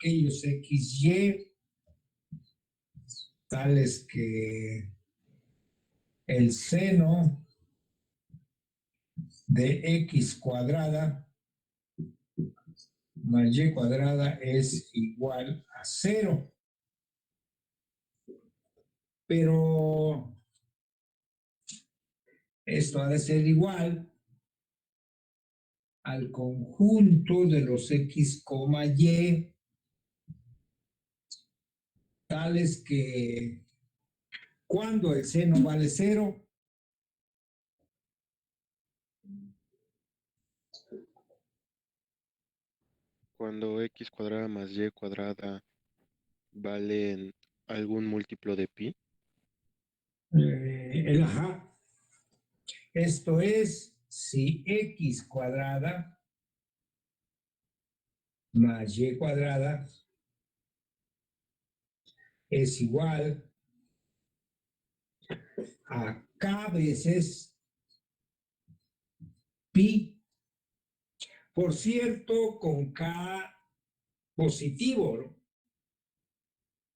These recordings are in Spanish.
aquellos XY tales que el seno de X cuadrada más Y cuadrada es igual a 0. Pero esto ha de ser igual al conjunto de los X, Y, tales que cuando el seno vale 0, Cuando x cuadrada más y cuadrada valen algún múltiplo de pi. el ajá. Esto es, si X cuadrada más Y cuadrada es igual a K veces pi. Por cierto, con K positivo, ¿no?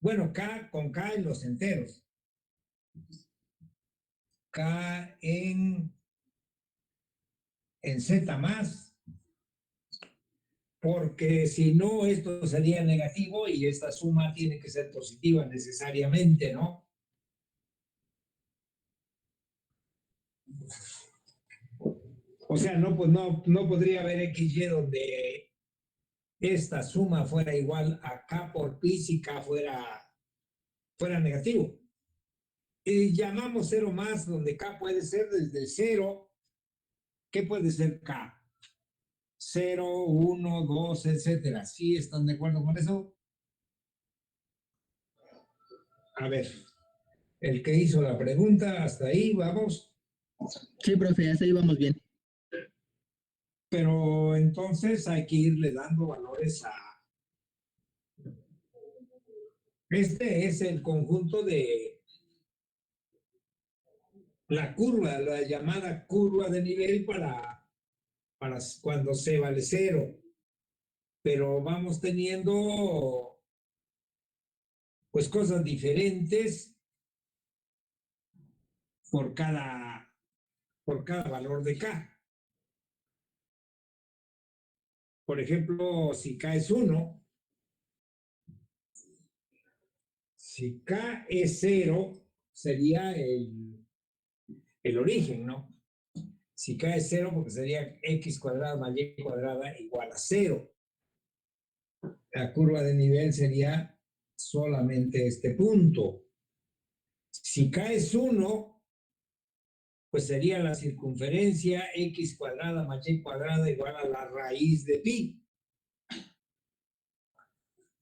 Bueno, K con K en los enteros. K en Z más, porque si no, esto sería negativo y esta suma tiene que ser positiva necesariamente, ¿no? O sea, no, pues no podría haber XY donde esta suma fuera igual a K por pi si K fuera negativo. Y llamamos 0 más, donde K puede ser desde 0. ¿Qué puede ser K? 0, 1, 2, etcétera. ¿Sí están de acuerdo con eso? A ver, el que hizo la pregunta, hasta ahí, vamos. Sí, profe, hasta ahí vamos bien. Pero entonces hay que irle dando valores a... Este es el conjunto de la curva, la llamada curva de nivel para cuando C vale 0. Pero vamos teniendo pues cosas diferentes por cada valor de K. Por ejemplo, si K es 1, si K es 0, sería el origen, ¿no? Si K es 0, porque sería X cuadrada más Y cuadrada igual a 0. La curva de nivel sería solamente este punto. Si K es 1, pues sería la circunferencia X cuadrada más Y cuadrada igual a la raíz de pi.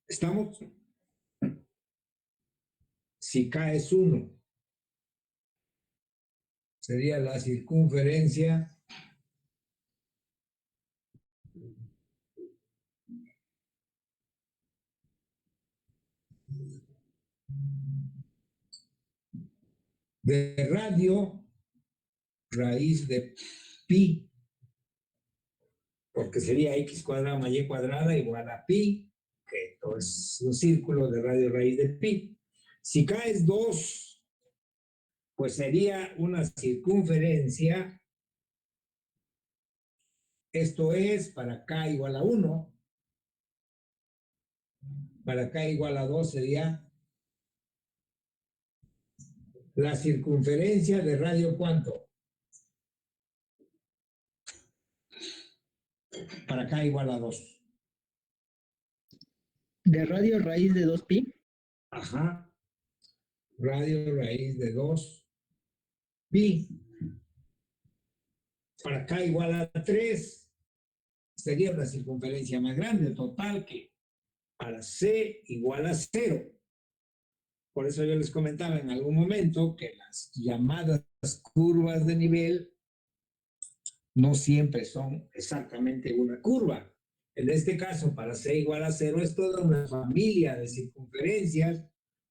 ¿Estamos? Si K es 1, sería la circunferencia de radio raíz de pi, porque sería X cuadrada más Y cuadrada igual a pi, que esto es un círculo de radio raíz de pi. Si K es 2, pues sería una circunferencia, esto es para K igual a 1, para K igual a 2 sería la circunferencia de radio ¿cuánto? Para K igual a 2. De radio raíz de 2pi. Ajá. Radio raíz de 2 pi. Para K igual a 3 sería una circunferencia más grande, total, que para C igual a 0. Por eso yo les comentaba en algún momento que las llamadas curvas de nivel no siempre son exactamente una curva. En este caso, para C igual a 0 es toda una familia de circunferencias,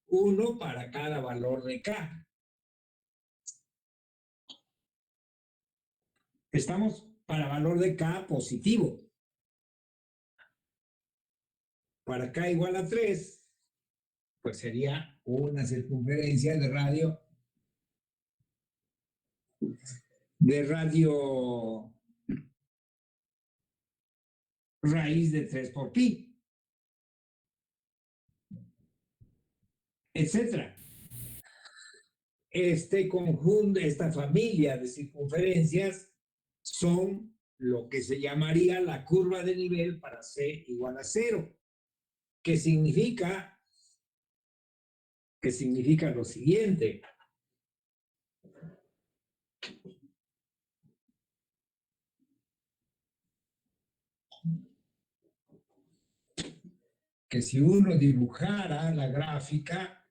uno para cada valor de K. Estamos para valor de K positivo. para K igual a 3, pues sería una circunferencia de radio raíz de 3 por pi, etcétera. Este conjunto, esta familia de circunferencias son lo que se llamaría la curva de nivel para C igual a 0, que significa lo siguiente. Que si uno dibujara la gráfica,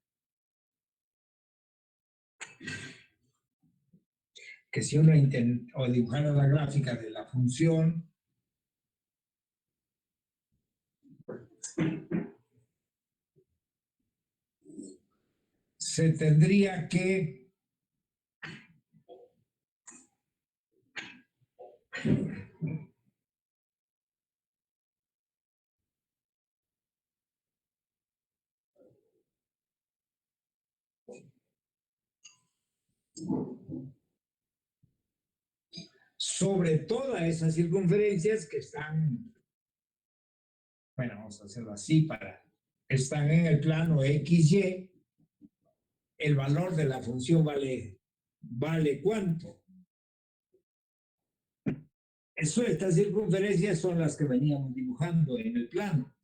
o dibujara la gráfica de la función, se tendría que sobre todas esas circunferencias que están, bueno, vamos a hacerlo así están en el plano XY, el valor de la función vale ¿cuánto? Estas circunferencias son las que veníamos dibujando en el plano.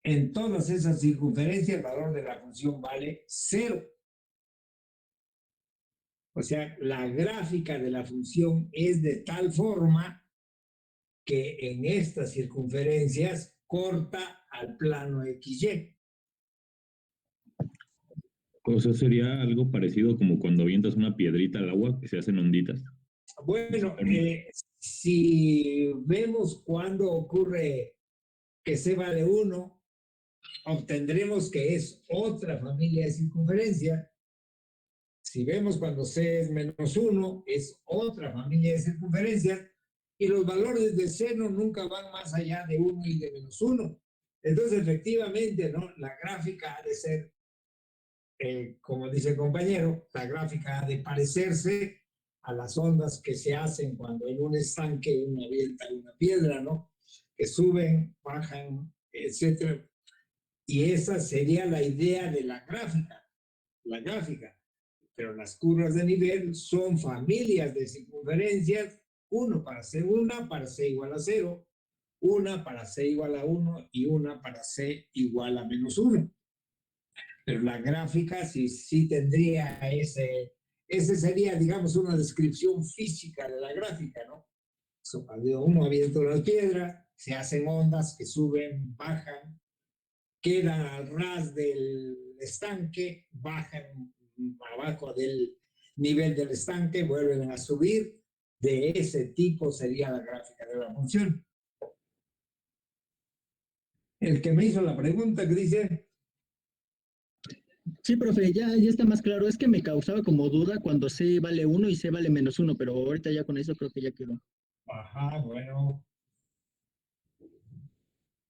En todas esas circunferencias el valor de la función vale 0. O sea, la gráfica de la función es de tal forma que en estas circunferencias corta al plano XY. O sea, sería algo parecido como cuando avientas una piedrita al agua que se hacen onditas. Bueno, si vemos cuando ocurre que C vale 1, obtendremos que es otra familia de circunferencia. Si vemos cuando C es menos 1, es otra familia de circunferencias, y los valores de seno nunca van más allá de 1 y de menos 1. Entonces, efectivamente, ¿no? La gráfica ha de ser, como dice el compañero, la gráfica ha de parecerse a las ondas que se hacen cuando en un estanque uno avienta una piedra, ¿no? Que suben, bajan, etcétera. Y esa sería la idea de la gráfica. Pero las curvas de nivel son familias de circunferencias, uno para C igual a 0, una para C igual a 1 y una para C igual a menos 1. Pero la gráfica sí tendría ese sería, digamos, una descripción física de la gráfica, ¿no? Cuando uno avienta una piedra, se hacen ondas que suben, bajan, quedan al ras del estanque, bajan abajo del nivel del estanque, vuelven a subir. De ese tipo sería la gráfica de la función. El que me hizo la pregunta que dice... Sí, profe, ya está más claro. Es que me causaba como duda cuando C vale 1 y C vale menos 1, pero ahorita ya con eso creo que ya quedó. Ajá, bueno.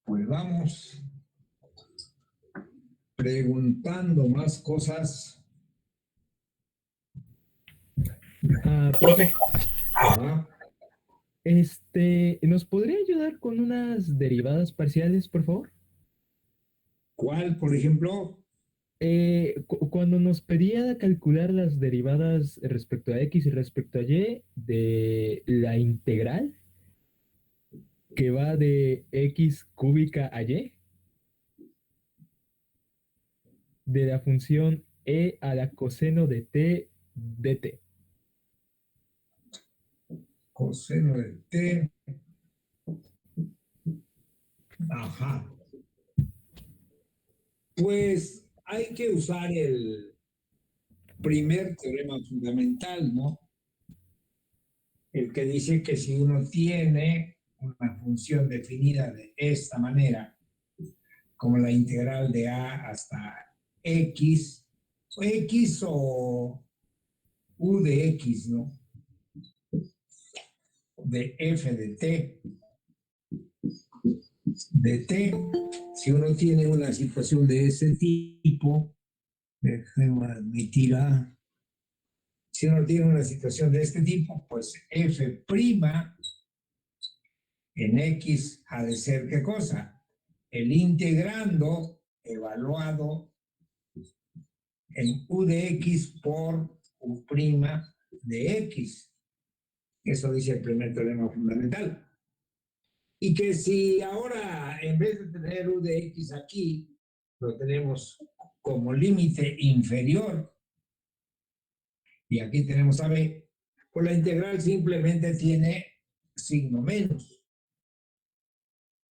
Pues vamos preguntando más cosas. Profe, Ajá. ¿nos podría ayudar con unas derivadas parciales, por favor? ¿Cuál, por ejemplo? Cuando nos pedía calcular las derivadas respecto a X y respecto a Y de la integral que va de X cúbica a Y, de la función E a la coseno de T dt. Coseno de T. Ajá. Pues hay que usar el primer teorema fundamental, ¿no? El que dice que si uno tiene una función definida de esta manera, como la integral de A hasta X o U de X, ¿no? De F de T, de t. Si uno tiene una situación de ese tipo, déjeme admitir a... Si uno tiene una situación de este tipo, pues f' en x ha de ser ¿qué cosa? El integrando evaluado en u de x por u' de x. Eso dice el primer teorema fundamental. Y que si ahora, en vez de tener u de x aquí, lo tenemos como límite inferior, y aquí tenemos a b, pues la integral simplemente tiene signo menos.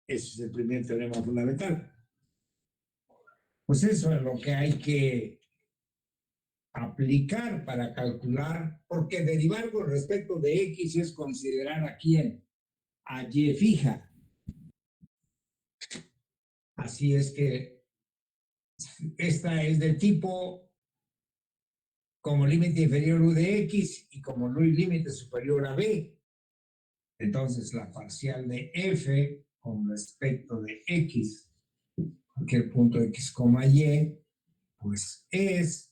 Ese es el primer teorema fundamental. Pues eso es lo que hay que aplicar para calcular, porque derivar con respecto de x es considerar a quién, a y fija. Así es que esta es del tipo como límite inferior u de x y como límite superior a b. Entonces la parcial de f con respecto de x, cualquier punto x, y, pues es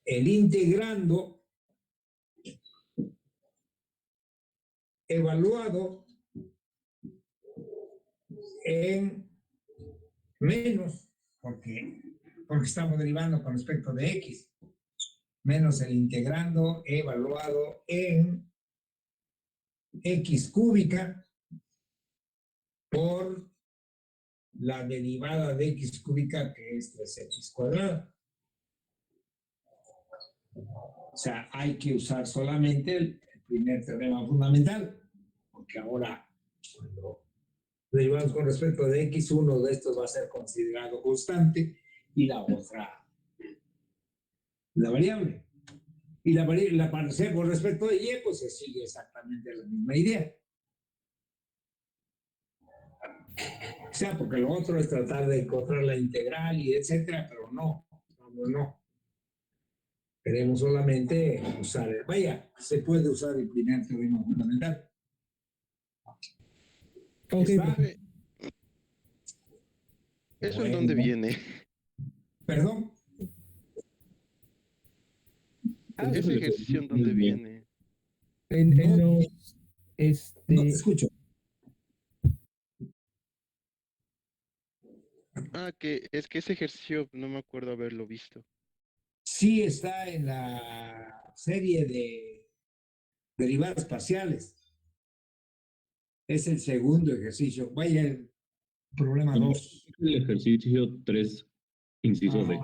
el integrando evaluado en menos, porque estamos derivando con respecto de x, menos el integrando evaluado en x cúbica por la derivada de x cúbica, que es 3x cuadrada. O sea, hay que usar solamente el primer teorema fundamental, porque ahora, cuando derivamos con respecto de x, uno de estos va a ser considerado constante y la otra, la variable. Y la parcial con respecto de y, pues se sigue exactamente la misma idea. O sea, porque lo otro es tratar de encontrar la integral y etcétera, pero no. Queremos solamente usar vaya, se puede usar el primer teorema fundamental. Ok, ¿Está? profe. ¿Eso en dónde viene? ¿Perdón? ¿Ese ejercicio en dónde viene? En No, los, no te escucho. Ah, que es que ese ejercicio no me acuerdo haberlo visto. Sí está en la serie de derivadas parciales. Es el segundo ejercicio. Vaya, el problema 2. El ejercicio 3, inciso D.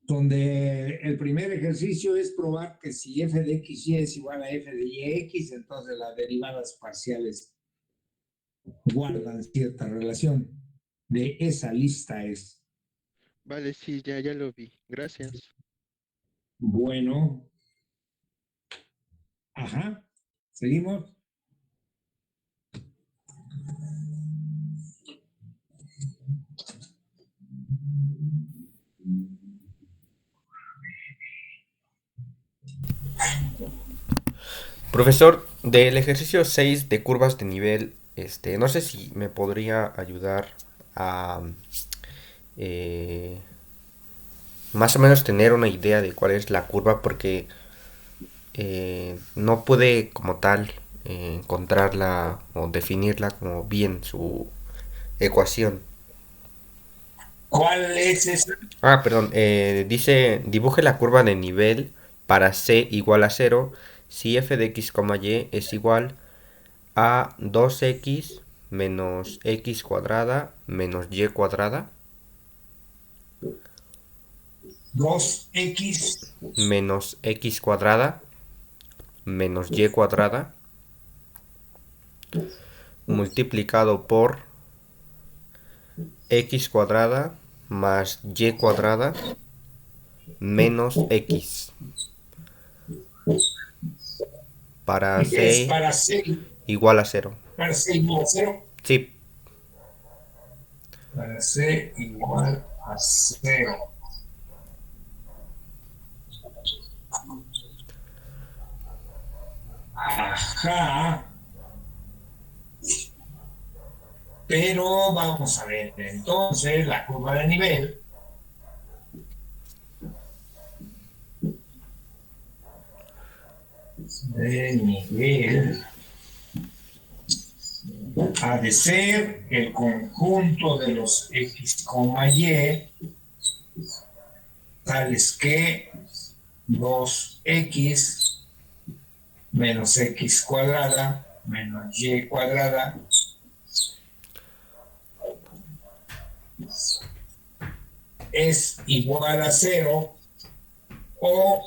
Donde el primer ejercicio es probar que si f de x y es igual a f de y x, entonces las derivadas parciales guardan cierta relación. De esa lista es. Vale, sí, ya lo vi. Gracias. Bueno. Ajá. Seguimos. Profesor, del ejercicio 6 de curvas de nivel, no sé si me podría ayudar a eh, más o menos tener una idea de cuál es la curva, porque no pude como tal encontrarla o definirla como bien su ecuación. ¿Cuál es esa? Ah, perdón, dice dibuje la curva de nivel para c igual a 0 si f de x, y es igual a 2x menos x cuadrada menos y cuadrada 2x menos x cuadrada menos y cuadrada multiplicado por x cuadrada más y cuadrada menos x para es c para c igual a 0. igual a 0. Sí, Para c igual a 0. Ajá. Pero vamos a ver, entonces la curva de nivel ha de ser el conjunto de los x, y, tales que 2x menos x cuadrada menos y cuadrada es igual a 0 o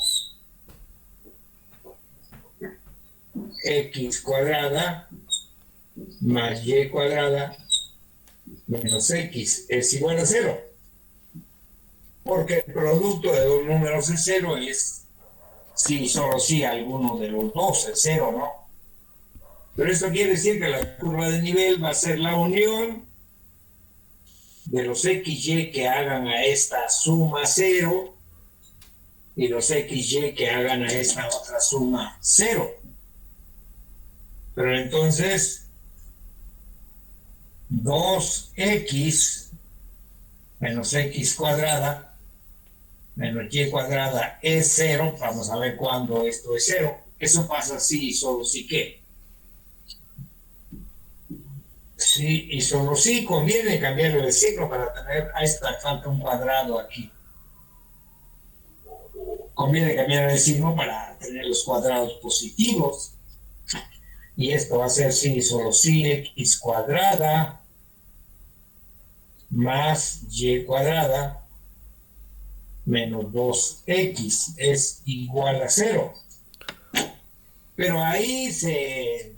x cuadrada más y cuadrada menos x es igual a 0. Porque el producto de dos números es 0 es sí, solo si alguno de los dos es 0, ¿no? Pero esto quiere decir que la curva de nivel va a ser la unión de los xy que hagan a esta suma 0 y los xy que hagan a esta otra suma 0. Pero entonces 2x menos x cuadrada menos y cuadrada es 0. Vamos a ver cuándo esto es 0. Eso pasa sí y solo sí que. Sí y solo sí conviene cambiar el signo para tener, a esta falta un cuadrado aquí. Conviene cambiar el signo para tener los cuadrados positivos. Y esto va a ser sí y solo sí x cuadrada más y cuadrada menos 2x es igual a 0. Pero ahí se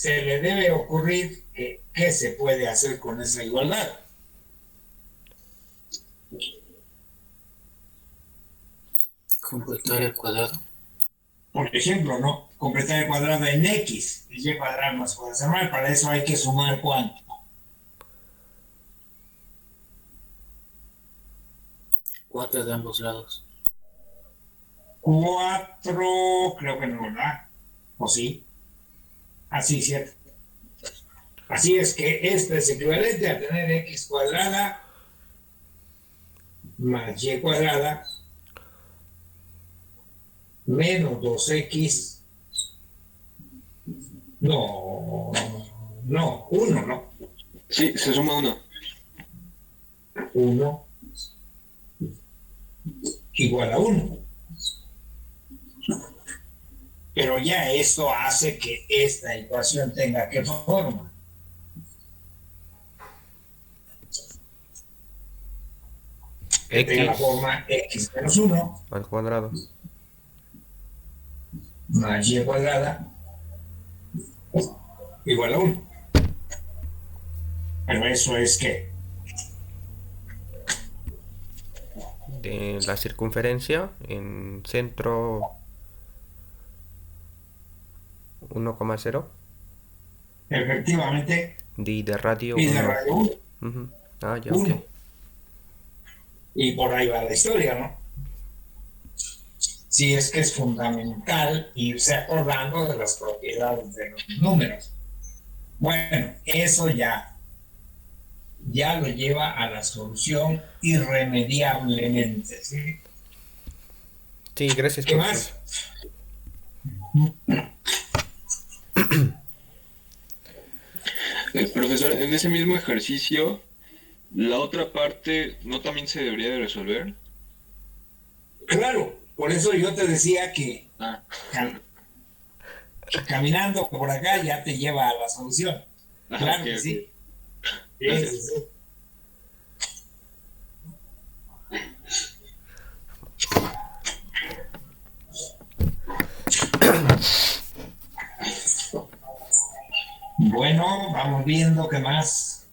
le debe ocurrir qué se puede hacer con esa igualdad. Completar el cuadrado. Por ejemplo, ¿no? Completar el cuadrado en x, y cuadrado más cuadrado. Para eso hay que sumar ¿cuánto? 4 de ambos lados. 4, creo que no, ¿verdad? ¿O sí? Así, ¿cierto? Así es que esto es equivalente a tener x cuadrada más y cuadrada menos 2x. No, 1, ¿no? Sí, se suma 1. 1 igual a 1. Pero ya esto hace que esta ecuación tenga ¿qué forma? Que tenga la forma x menos 1 al cuadrado más y cuadrada igual a 1. Pero eso es que de la circunferencia en centro 1,0 efectivamente y de radio y de 1. radio 1. Ujú. Ah, ya, 1. ok. Y por ahí va la historia, ¿no? Sí, es que es fundamental irse acordando de las propiedades de los números. Bueno, eso ya lo lleva a la solución irremediablemente, ¿sí? Sí, gracias. ¿Qué profesor. más? Profesor, en ese mismo ejercicio, la otra parte no también se debería de resolver. Claro, por eso yo te decía que Ah, caminando por acá ya te lleva a la solución. Claro ok, que ok. sí. Gracias. Sí, sí. Bueno, vamos viendo qué más.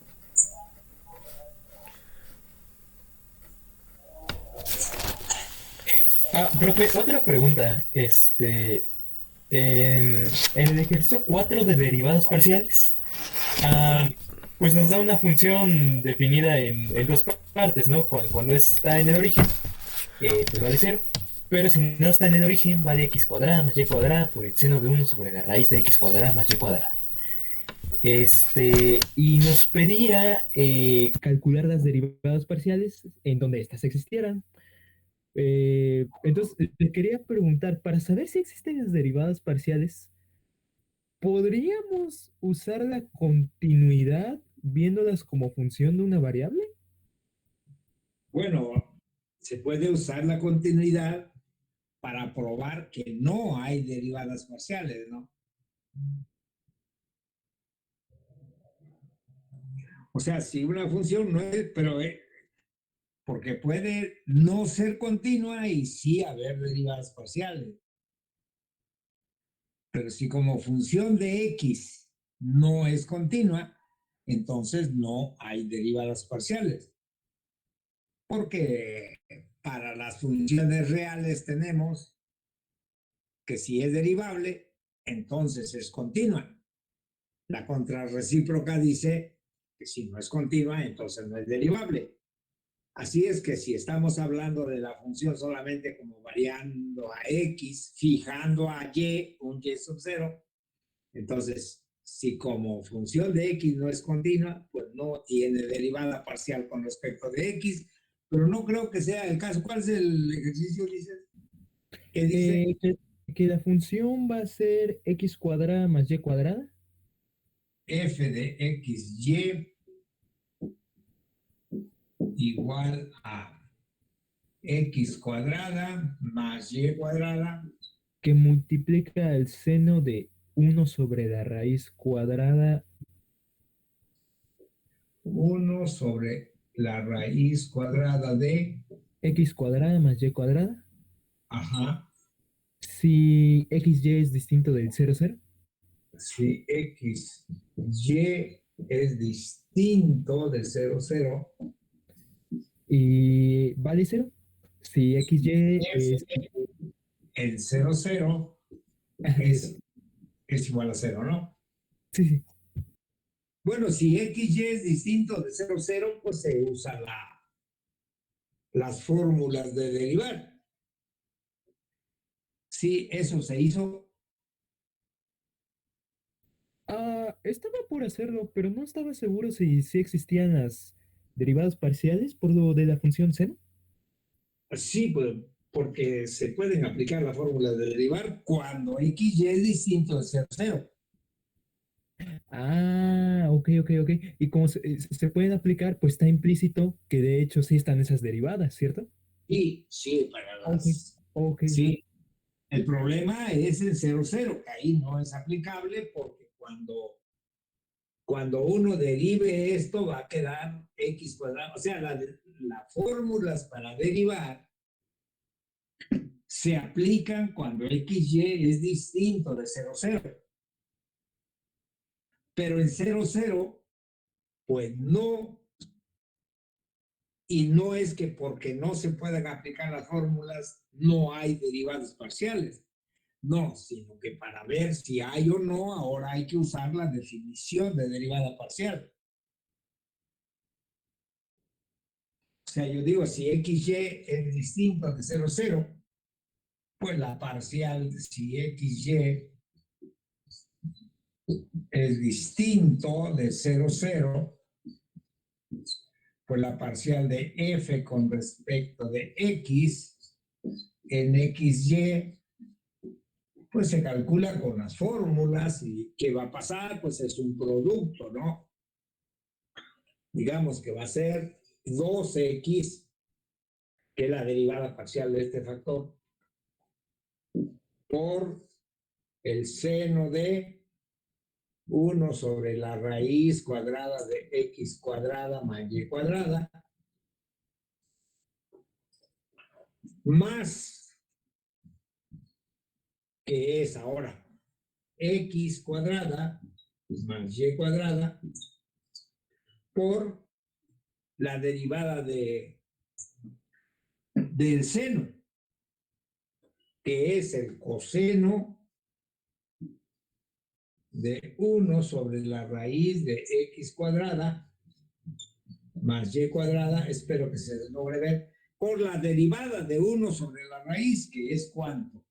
Profe, otra pregunta. En el ejercicio 4 de derivadas parciales, pues nos da una función definida en dos partes, ¿no? Cuando está en el origen, pues vale 0. Pero si no está en el origen, vale x cuadrada más y cuadrada por el seno de 1 sobre la raíz de x cuadrada más y cuadrada. Y nos pedía calcular las derivadas parciales en donde éstas existieran. Entonces, le quería preguntar, para saber si existen las derivadas parciales, ¿podríamos usar la continuidad viéndolas como función de una variable? Bueno, se puede usar la continuidad para probar que no hay derivadas parciales, ¿no? O sea, si una función no es, pero porque puede no ser continua y sí haber derivadas parciales. Pero si como función de x no es continua, entonces no hay derivadas parciales. Porque para las funciones reales tenemos que si es derivable, entonces es continua. La contrarrecíproca dice que si no es continua, entonces no es derivable. Así es que si estamos hablando de la función solamente como variando a x, fijando a y, un y sub 0, entonces si como función de x no es continua, pues no tiene derivada parcial con respecto de x, pero no creo que sea el caso. ¿Cuál es el ejercicio, dices? ¿Qué dice? Que la función va a ser x cuadrada más y cuadrada. F de xy igual a x cuadrada más y cuadrada Que multiplica el seno de 1 sobre la raíz cuadrada 1 sobre la raíz cuadrada de, x cuadrada más y cuadrada. ajá, Si xy es distinto del 0, 0. si x, y es distinto de 0, 0, Y vale 0. Si xy es... el 0, 0 es igual a 0, ¿no? Sí, sí. Bueno, si x, y es distinto de 0, 0, pues se usa las fórmulas de derivar. Sí, eso se hizo. Estaba por hacerlo, pero no estaba seguro si existían las derivadas parciales por lo de la función seno. Sí, pues, porque se pueden aplicar las fórmulas de derivar cuando x, y es distinto de 0, 0. Ok, ok, ok. Y como se pueden aplicar, pues está implícito que de hecho sí están esas derivadas, ¿cierto? Sí, sí, para Ok, las. ok. Sí, el problema es el 0, 0, que ahí no es aplicable porque cuando uno derive esto va a quedar x cuadrado. O sea, las fórmulas para derivar se aplican cuando x, y es distinto de 0, 0. Pero en 0, 0, pues no. Y no es que porque no se puedan aplicar las fórmulas no hay derivadas parciales. No, sino que para ver si hay o no, ahora hay que usar la definición de derivada parcial. O sea, yo digo, si xy es distinto de 0, 0, pues la parcial, si xy es distinto de 0, 0, pues la parcial de f con respecto de x en xy, pues se calcula con las fórmulas y qué va a pasar, pues es un producto, ¿no? Digamos que va a ser 2x, que es la derivada parcial de este factor, por el seno de 1 sobre la raíz cuadrada de x cuadrada más y cuadrada, más que es ahora x cuadrada más y cuadrada por la derivada del seno, que es el coseno de 1 sobre la raíz de x cuadrada más y cuadrada, espero que se logre ver, por la derivada de 1 sobre la raíz, que es ¿cuánto?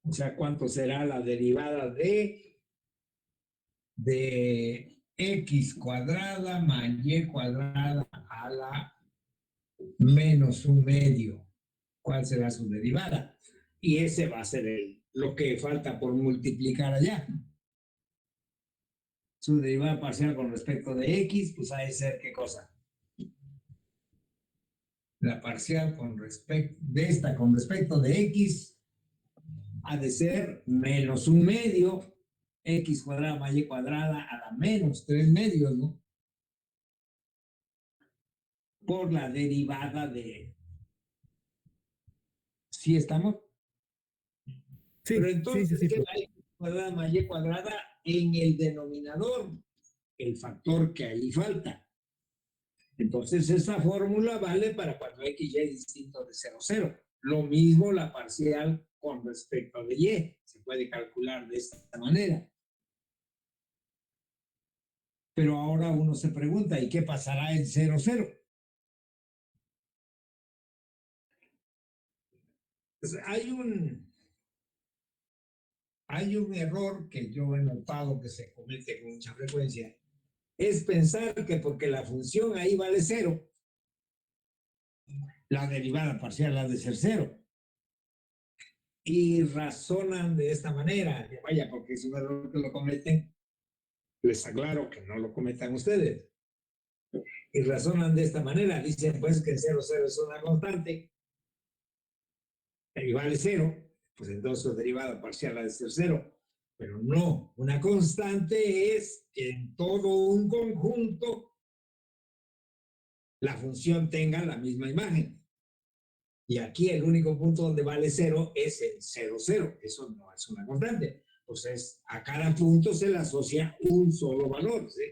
O sea, ¿cuánto será la derivada de x cuadrada más y cuadrada a la menos un medio? ¿Cuál será su derivada? Y ese va a ser lo que falta por multiplicar allá. Su derivada parcial con respecto de x, pues ha de ser ¿qué cosa? La parcial con respecto de esta con respecto de x ha de ser menos un medio, x cuadrada más y cuadrada a la menos 3 medios, ¿no? Por la derivada de... ¿Sí estamos? Sí, Pero sí, entonces, sí, ¿qué sí. va x cuadrada más y cuadrada en el denominador? El factor que ahí falta. Entonces, esta fórmula vale para cuando x y es distinto de 0, 0. Lo mismo la parcial con respecto de y. Se puede calcular de esta manera. Pero ahora uno se pregunta, ¿y qué pasará en 0, 0? Pues hay un error que yo he notado que se comete con mucha frecuencia. Es pensar que porque la función ahí vale 0, la derivada parcial ha de ser 0. Y razonan de esta manera, que vaya, porque es un error que lo cometen, les aclaro que no lo cometan ustedes. Y razonan de esta manera, dicen pues que 0, 0 es una constante y vale 0, pues entonces su derivada parcial ha de ser 0. Pero no, una constante es que en todo un conjunto la función tenga la misma imagen. Y aquí el único punto donde vale 0 es el 0, 0. Eso no es una constante. Pues a cada punto se le asocia un solo valor, ¿sí?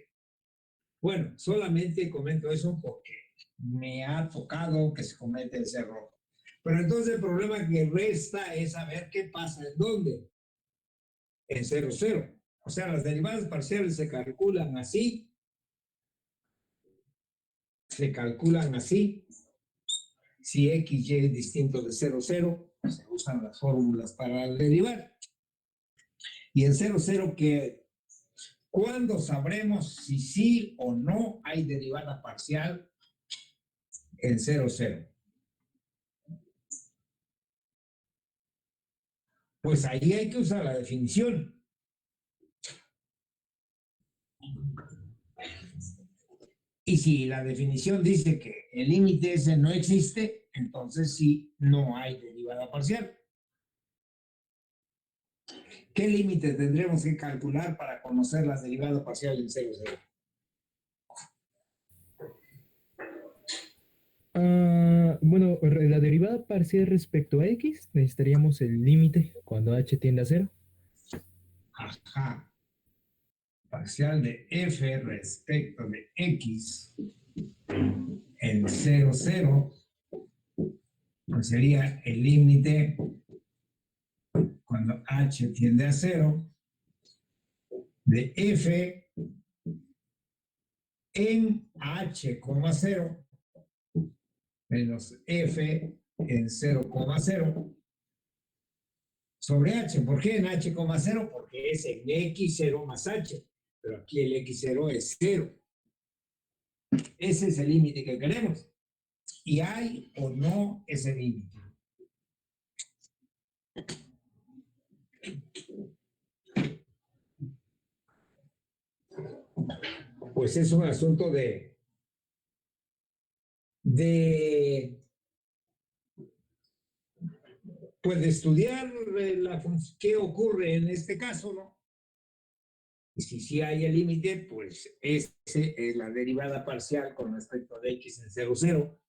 Bueno, solamente comento eso porque me ha tocado que se comete ese error. Pero entonces el problema que resta es saber qué pasa en dónde. En 0, 0. O sea, las derivadas parciales se calculan así. Se calculan así. Si x y es distinto de 0, 0, se usan las fórmulas para derivar. Y en 0, 0, ¿cuándo sabremos si sí o no hay derivada parcial en 0, 0? Pues ahí hay que usar la definición. Y si la definición dice que el límite ese no existe, entonces sí, no hay derivada parcial. ¿Qué límite tendremos que calcular para conocer la derivada parcial en 0, 0? Bueno, la derivada parcial respecto a x, necesitaríamos el límite cuando h tiende a 0. Ajá. Parcial de f respecto de x en 0, 0, pues sería el límite cuando h tiende a 0 de f en h, 0 menos f en 0, 0 sobre h. ¿Por qué en h, 0? Porque es en x0 más h, pero aquí el x0 es 0. Ese es el límite que queremos. ¿Y hay o no ese límite? Pues es un asunto pues de estudiar qué ocurre en este caso, ¿no? Y si sí hay el límite, pues ese es la derivada parcial con respecto de x en 0, 0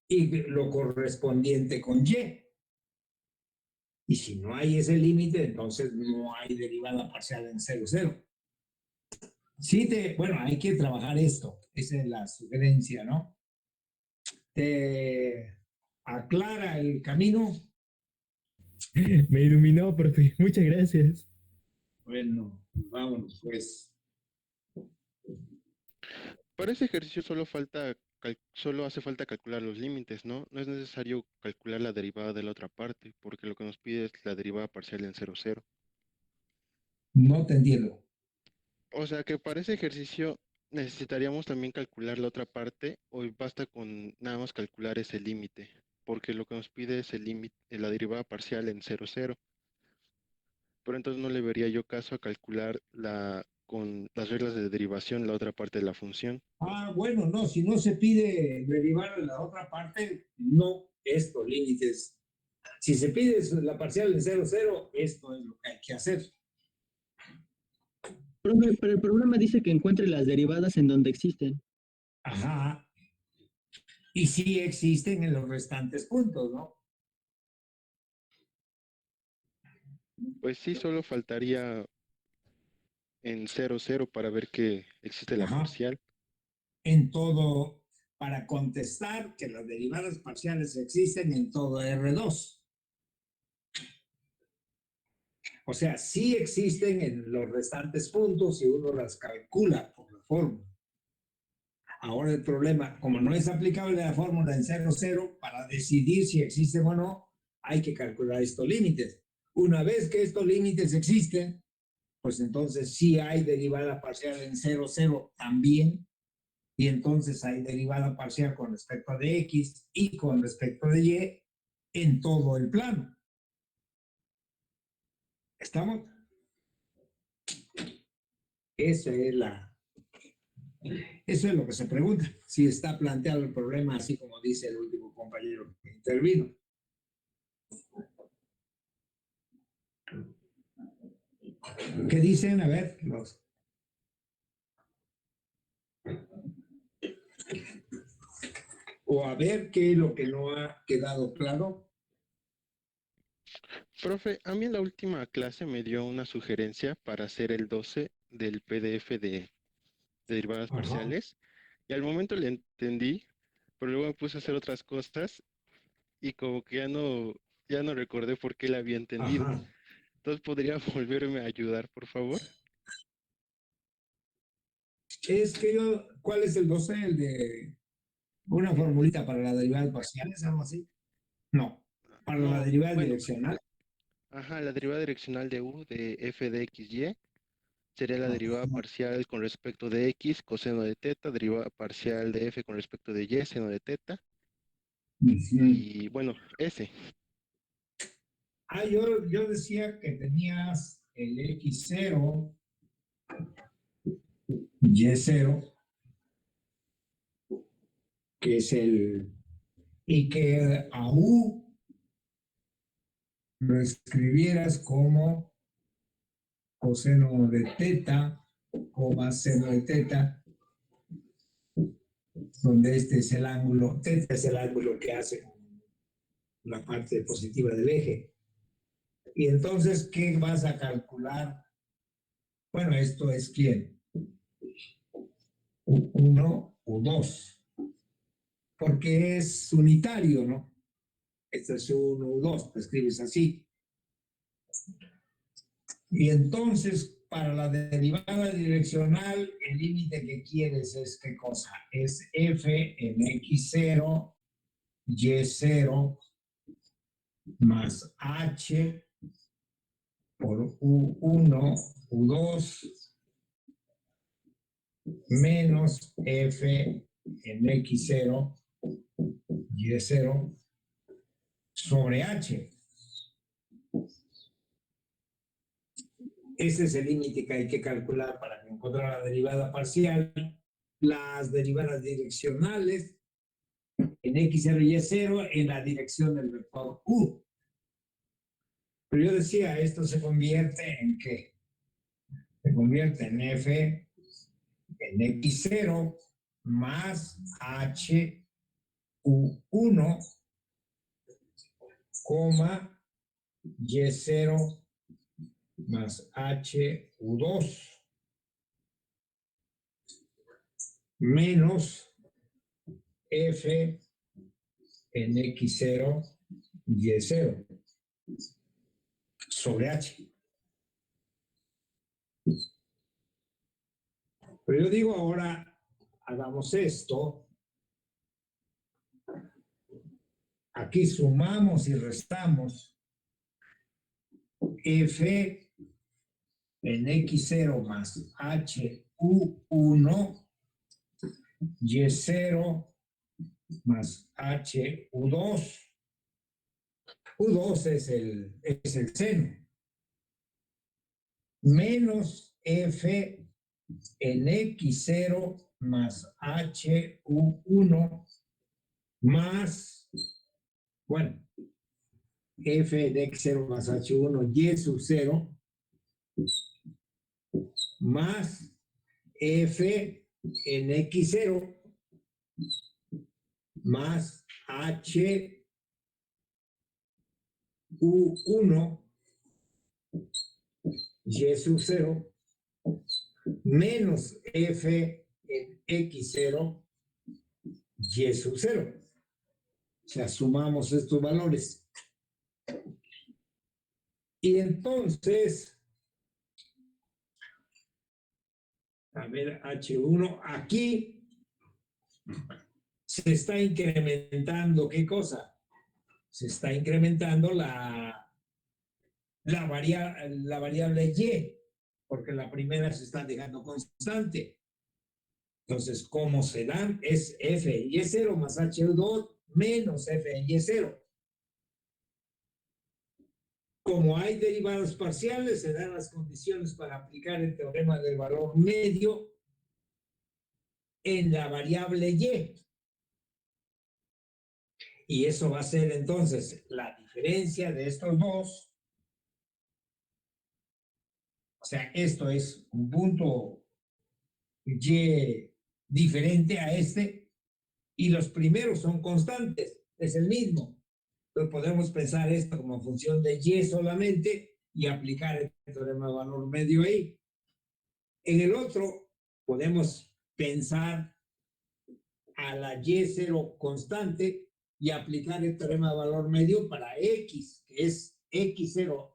y lo correspondiente con y. Y si no hay ese límite, entonces no hay derivada parcial en 0, 0. Sí, bueno, hay que trabajar esto. Esa es la sugerencia, ¿no? Te aclara el camino. Me iluminó, profe. Muchas gracias. Bueno, vámonos, pues. Para ese ejercicio solo falta solo hace falta calcular los límites, ¿no? No es necesario calcular la derivada de la otra parte, porque lo que nos pide es la derivada parcial en 0, 0. No te entiendo. O sea que para ese ejercicio necesitaríamos también calcular la otra parte, o basta con nada más calcular ese límite, porque lo que nos pide es el límite, la derivada parcial en 0, 0. Pero entonces no le vería yo caso a calcular con las reglas de derivación la otra parte de la función. Ah, bueno, no, si no se pide derivar en la otra parte, no, estos límites. Si se pide la parcial en 0, 0, esto es lo que hay que hacer. Pero el programa dice que encuentre las derivadas en donde existen. Ajá. Y sí existen en los restantes puntos, ¿no? Pues sí, solo faltaría en 0, 0 para ver que existe la Ajá. parcial. En todo, para contestar que las derivadas parciales existen en todo R2. O sea, sí existen en los restantes puntos si uno las calcula por la fórmula. Ahora el problema, como no es aplicable la fórmula en 0, 0, para decidir si existen o no, hay que calcular estos límites. Una vez que estos límites existen, pues entonces sí hay derivada parcial en 0, 0 también, y entonces hay derivada parcial con respecto de X y con respecto de Y en todo el plano. ¿Estamos? Eso es eso es lo que se pregunta, si está planteado el problema así como dice el último compañero que intervino. ¿Qué dicen? A ver, o a ver qué es lo que no ha quedado claro. Profe, a mí en la última clase me dio una sugerencia para hacer el 12 del PDF de derivadas Ajá. parciales, y al momento le entendí, pero luego me puse a hacer otras cosas y como que ya no recordé por qué la había entendido. Ajá. Entonces, ¿podría volverme a ayudar, por favor? Es que yo, ¿cuál es el 12? El de una formulita para la derivada parcial, ¿es algo así? No, para la No, derivada bueno, direccional. ajá, la derivada direccional de u de f de x, y sería la derivada Ajá. parcial con respecto de x, coseno de teta, derivada parcial de f con respecto de y, seno de teta, Ujú. y bueno, ese. Ah, yo decía que tenías el X0, Y0, que es y que a U lo escribieras como coseno de teta, coma seno de teta, donde este es el ángulo, teta es el ángulo que hace la parte positiva del eje. Y entonces, ¿qué vas a calcular? Bueno, esto es ¿quién? U1, U2, porque es unitario, ¿no? Este es U1, U2, te escribes así. Y entonces, para la derivada direccional, el límite que quieres es ¿qué cosa? Es f en x0, y0 más h por u1, u2 menos f en x0, y0 sobre h. Ese es el límite que hay que calcular para encontrar la derivada parcial. Las derivadas direccionales en x0 y y0 en la dirección del vector u. Pero yo decía, esto se convierte en ¿qué? Se convierte en f en x0 más h u1, coma y0 más h u2 menos f en x0 y0 sobre h. Pero yo digo ahora, hagamos esto aquí sumamos y restamos f en x0 más hu1 y0 más hu2. U2 es el seno. Menos f en x0 más hu1 más, bueno, f de x0 más h1 y sub 0 más f en x0 más hu1 y sub 0 menos f en x0 y sub 0. O sea, sumamos estos valores. Y entonces, a ver, H1, aquí se está incrementando, ¿qué cosa? Se está incrementando la variable y, porque la primera se está dejando constante. Entonces, ¿cómo se dan? Es f en y0 más h2 menos f en y0. Como hay derivadas parciales, se dan las condiciones para aplicar el teorema del valor medio en la variable y. Y eso va a ser entonces la diferencia de estos dos. O sea, esto es un punto y diferente a este, y los primeros son constantes, es el mismo. Entonces podemos pensar esto como función de y solamente y aplicar el teorema de valor medio ahí. En el otro podemos pensar a la y0 constante y aplicar el teorema de valor medio para x, que es x0,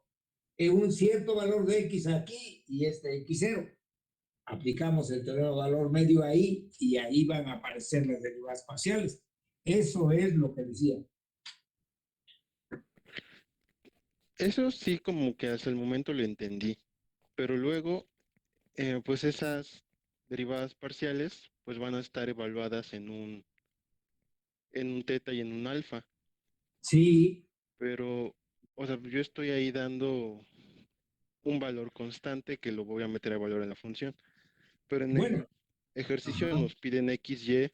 en un cierto valor de x aquí y este x0. Aplicamos el teorema de valor medio ahí y ahí van a aparecer las derivadas parciales. Eso es lo que decía. Eso sí, como que hasta el momento lo entendí, pero luego, pues esas derivadas parciales, pues van a estar evaluadas en un teta y en un alfa, Sí, pero, o sea, yo estoy ahí dando un valor constante que lo voy a meter a valor en la función, pero en el bueno. ejercicio Ajá. nos piden x, y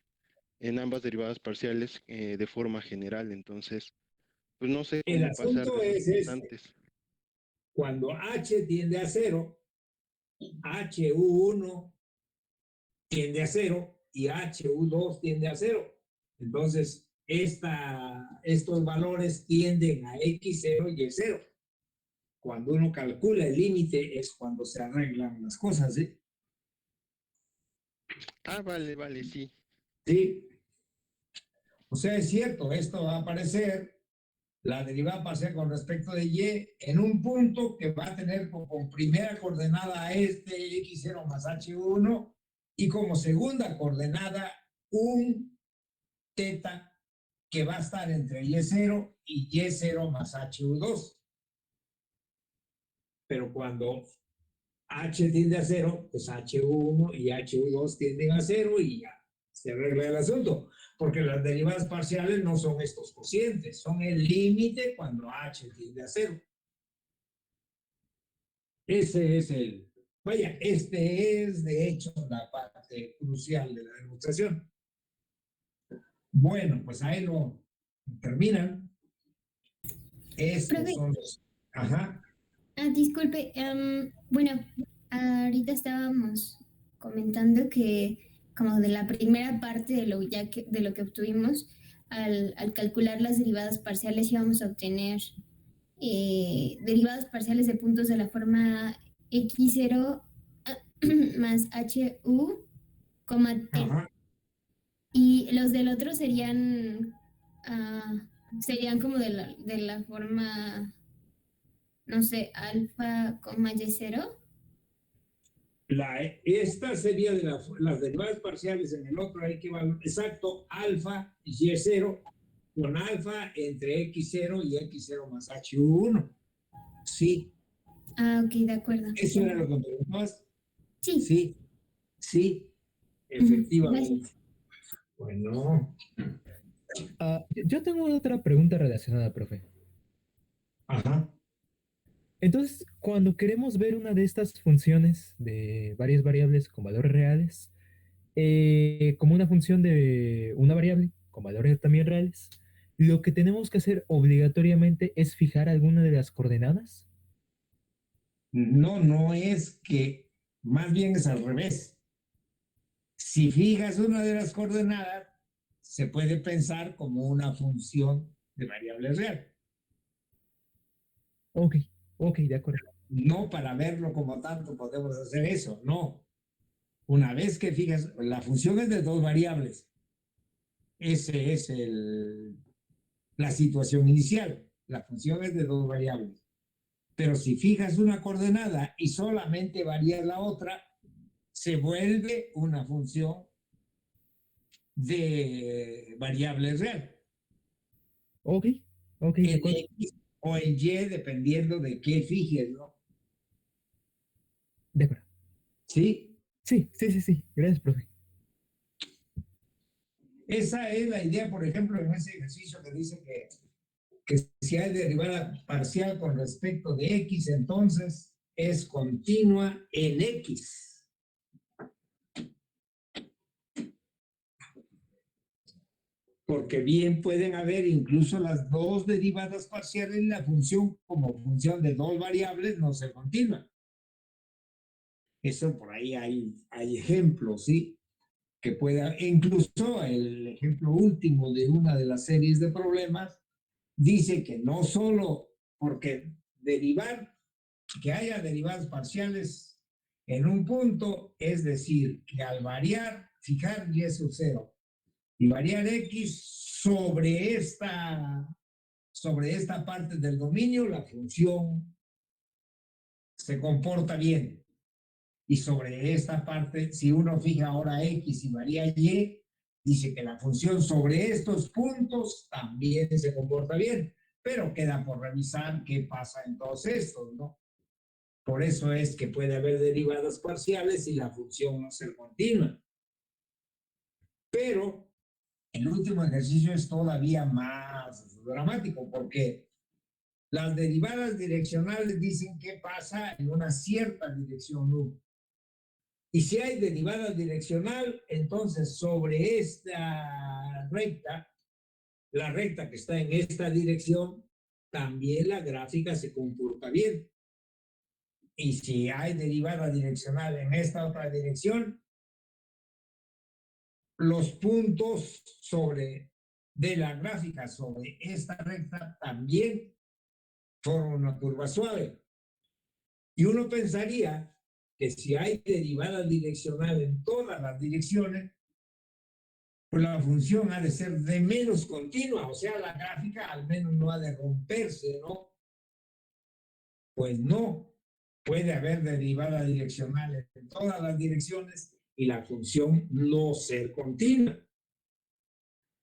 en ambas derivadas parciales de forma general, entonces, pues no sé El cómo pasar de asunto esas es este. constantes. Cuando h tiende a 0, hu1 tiende a 0 y hu2 tiende a 0. Entonces, estos valores tienden a x0 y y0. Cuando uno calcula el límite es cuando se arreglan las cosas, ¿sí? Ah, vale, vale, sí. Sí. O sea, es cierto, esto va a aparecer la derivada parcial con respecto de y en un punto que va a tener como primera coordenada a este x0 más h1 y como segunda coordenada un teta que va a estar entre y0 y y0 más hu2. Pero cuando h tiende a 0, pues hu1 y hu2 tienden a 0 y ya se arregla el asunto. Porque las derivadas parciales no son estos cocientes, son el límite cuando h tiende a 0. Ese es vaya, este es de hecho la parte crucial de la demostración. Bueno, pues ahí lo terminan. Estos Profe, son los... Ajá. disculpe, bueno, ahorita estábamos comentando que como de la primera parte de de lo que obtuvimos, al calcular las derivadas parciales íbamos a obtener derivadas parciales de puntos de la forma x0 más hu, t. Ajá. Y los del otro serían como de la forma, no sé, alfa, y0. Esta sería las derivadas parciales en el otro, hay que evaluar exacto alfa y y0 con alfa entre x0 y x0 más h1. Sí, Ah, ok, de acuerdo. eso era lo que me preguntabas. Sí. Sí, sí, efectivamente. Bueno, Yo tengo otra pregunta relacionada, profe. ajá. Entonces, cuando queremos ver una de estas funciones de varias variables con valores reales, como una función de una variable con valores también reales, lo que tenemos que hacer obligatoriamente es fijar alguna de las coordenadas. No, no es que, más bien es al revés. Si fijas una de las coordenadas, se puede pensar como una función de variable real. Ok, ok, de acuerdo. No para verlo como tanto podemos hacer eso, no. Una vez que fijas, la función es de dos variables. Ese es la situación inicial. La función es de dos variables. Pero si fijas una coordenada y solamente varías la otra, se vuelve una función de variable real. Ok, ok, de En acuerdo. X o en Y, dependiendo de qué fijes, ¿no? De acuerdo. ¿Sí? Sí, sí, sí, sí. Gracias, profe. Esa es la idea, por ejemplo, en ese ejercicio que dice que si hay derivada parcial con respecto de X, entonces es continua en X. Porque bien pueden haber incluso las dos derivadas parciales en la función como función de dos variables no ser continua. Eso por ahí hay ejemplos, ¿sí? Que pueda, incluso el ejemplo último de una de las series de problemas dice que no solo porque derivar, que haya derivadas parciales en un punto, es decir, que al variar, fijar y sub 0 y variar x sobre esta parte del dominio, la función se comporta bien. Y sobre esta parte, si uno fija ahora x y varía y, dice que la función sobre estos puntos también se comporta bien, pero queda por revisar qué pasa en todos estos, ¿no? Por eso es que puede haber derivadas parciales y la función no ser continua. Pero el último ejercicio es todavía más dramático porque las derivadas direccionales dicen qué pasa en una cierta dirección U. Y si hay derivada direccional, entonces sobre esta recta, la recta que está en esta dirección, también la gráfica se comporta bien. Y si hay derivada direccional en esta otra dirección, los puntos de la gráfica sobre esta recta también forman una curva suave. Y uno pensaría que si hay derivada direccional en todas las direcciones, pues la función ha de ser de menos continua, o sea, la gráfica al menos no ha de romperse, ¿no? Pues no, puede haber derivada direccional en todas las direcciones y la función no ser continua.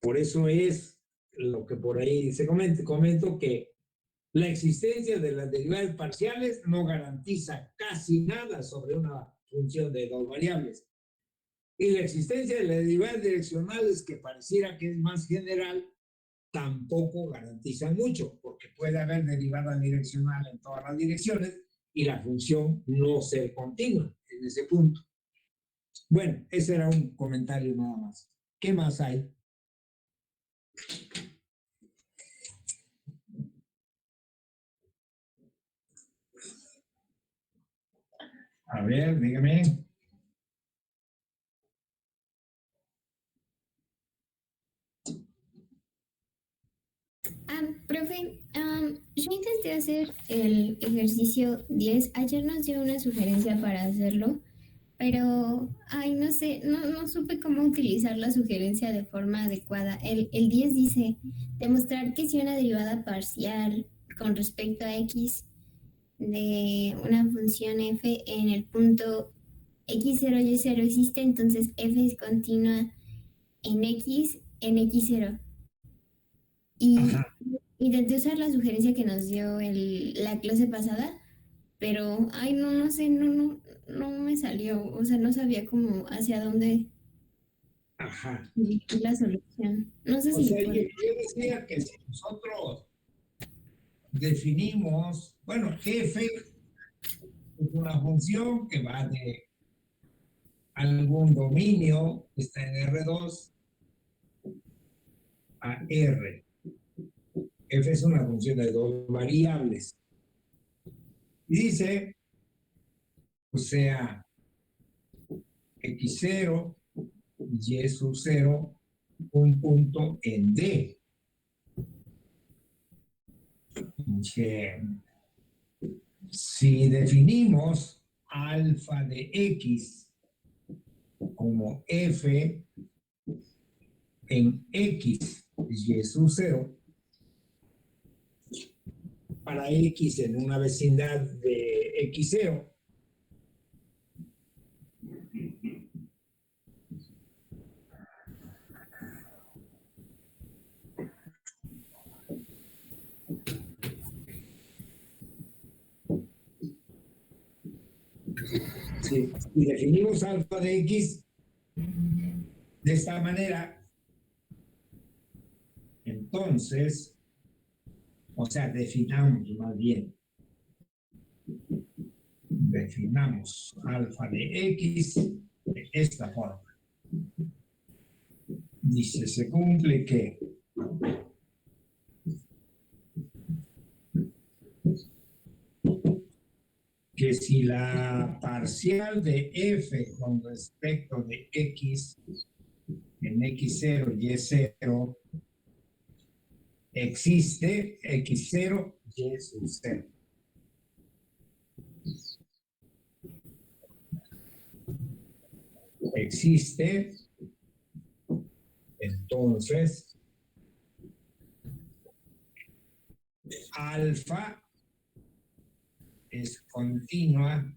Por eso es lo que por ahí se comento que la existencia de las derivadas parciales no garantiza casi nada sobre una función de dos variables. Y la existencia de las derivadas direccionales, que pareciera que es más general, tampoco garantiza mucho, porque puede haber derivada direccional en todas las direcciones y la función no ser continua en ese punto. Bueno, ese era un comentario nada más. ¿Qué más hay? A ver, dígame. Profe, yo intenté hacer el ejercicio 10. Ayer nos dio una sugerencia para hacerlo, pero, ay, no sé, no supe cómo utilizar la sugerencia de forma adecuada. El 10 dice, demostrar que si una derivada parcial con respecto a x de una función f en el punto x0 y 0 existe, entonces f es continua en x0. Y Ajá. intenté usar la sugerencia que nos dio la clase pasada, pero, ay, no sé, no me salió. O sea, no sabía cómo hacia dónde Ajá. dirigir la solución. No sé O si sea, por... yo decía que si nosotros definimos, bueno, f es una función que va de algún dominio que está en R2 a R. F es una función de dos variables. Y dice, o sea, x0, y sub 0, un punto en D. Que si definimos alfa de x como f en x, y sub 0, para x en una vecindad de x0, si definimos alfa de x de esta manera, entonces, o sea, definamos más bien, definamos alfa de x de esta forma. Dice, se cumple que si la parcial de f con respecto de x en x0 y y0 existe, x0 y sub 0. Existe, entonces, alfa es continua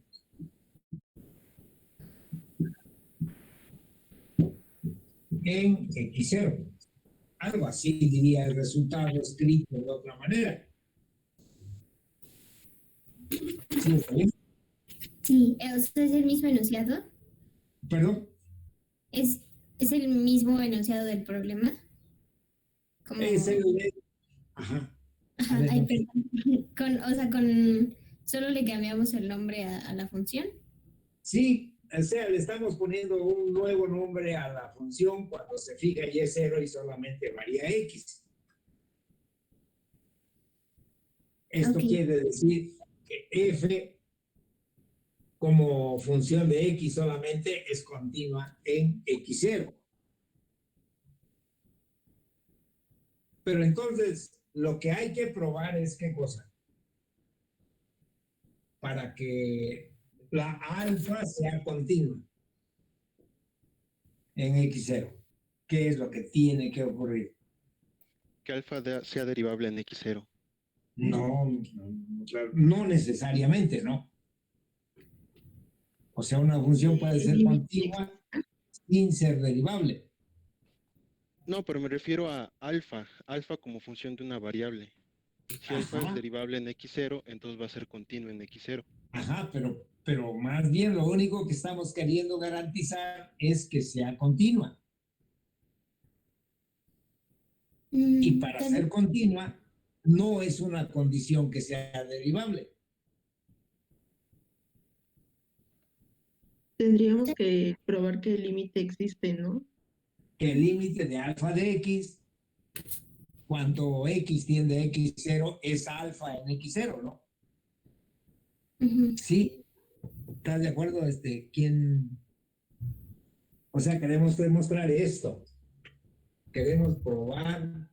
en x0. Algo así diría el resultado escrito de otra manera. ¿Sí está bien? Sí, o sea, es el mismo enunciado. ¿Perdón? Es el mismo enunciado del problema. Como... Es el... Ajá. Ajá, ay, perdón. O sea, solo le cambiamos el nombre a la función. Sí, o sea, le estamos poniendo un nuevo nombre a la función cuando se fija y0 y solamente varía x. Esto Ok. quiere decir que f como función de x solamente es continua en x0. Pero entonces, lo que hay que probar es qué cosa. Para que la alfa sea continua en x0. ¿Qué es lo que tiene que ocurrir? Que alfa sea derivable en x0. No, claro, no necesariamente, ¿no? O sea, una función puede ser continua sin ser derivable. No, pero me refiero a alfa como función de una variable. Si alfa es derivable en x0, entonces va a ser continuo en x0. Ajá, pero más bien lo único que estamos queriendo garantizar es que sea continua. Y para ser continua, no es una condición que sea derivable. Tendríamos que probar que el límite existe, ¿no? Que el límite de alfa de x, cuando x tiende a x0, es alfa en x0, ¿no? Sí, ¿estás de acuerdo? ¿Quién? O sea, queremos demostrar esto. Queremos probar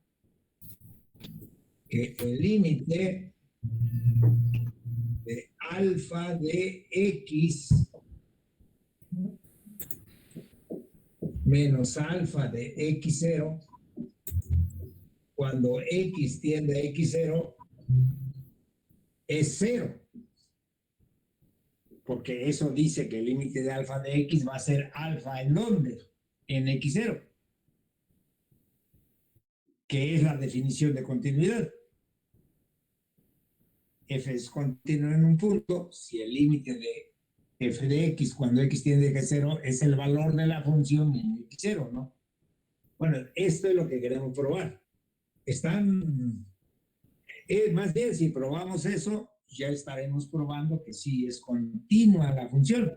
que el límite de alfa de x menos alfa de x0, cuando x tiende a x0, es 0. Porque eso dice que el límite de alfa de x va a ser alfa en dónde? En x0. que es la definición de continuidad. F es continuo en un punto si el límite de f de x cuando x tiende a 0 es el valor de la función en x0, ¿no? Bueno, esto es lo que queremos probar. Más bien, si probamos eso, ya estaremos probando que sí es continua la función.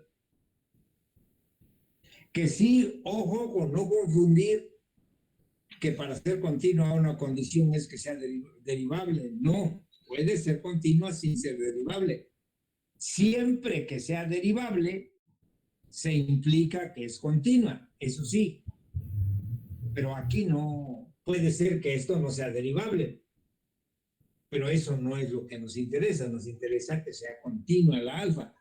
Que sí, ojo con no confundir que para ser continua una condición es que sea derivable. No, puede ser continua sin ser derivable. Siempre que sea derivable, se implica que es continua, eso sí. Pero aquí no, puede ser que esto no sea derivable. Pero eso no es lo que nos interesa que sea continua la alfa.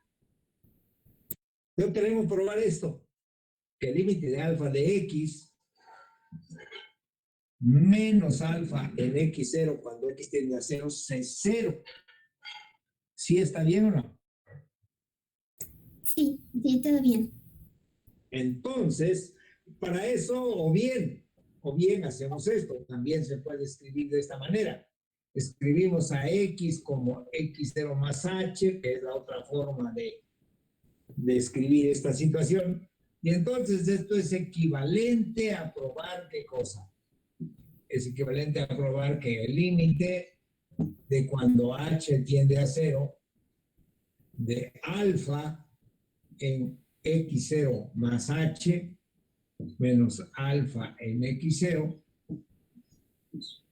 Entonces queremos probar esto, que el límite de alfa de x menos alfa en x0 cuando x tiende a 0 es 0. ¿Sí está bien o no? Sí, sí, todo bien. Entonces, para eso, o bien hacemos esto. También se puede escribir de esta manera. Escribimos a x como x0 más h, que es la otra forma de escribir esta situación. Y entonces esto es equivalente a probar ¿qué cosa? Es equivalente a probar que el límite de cuando h tiende a 0 de alfa en x0 más h menos alfa en x0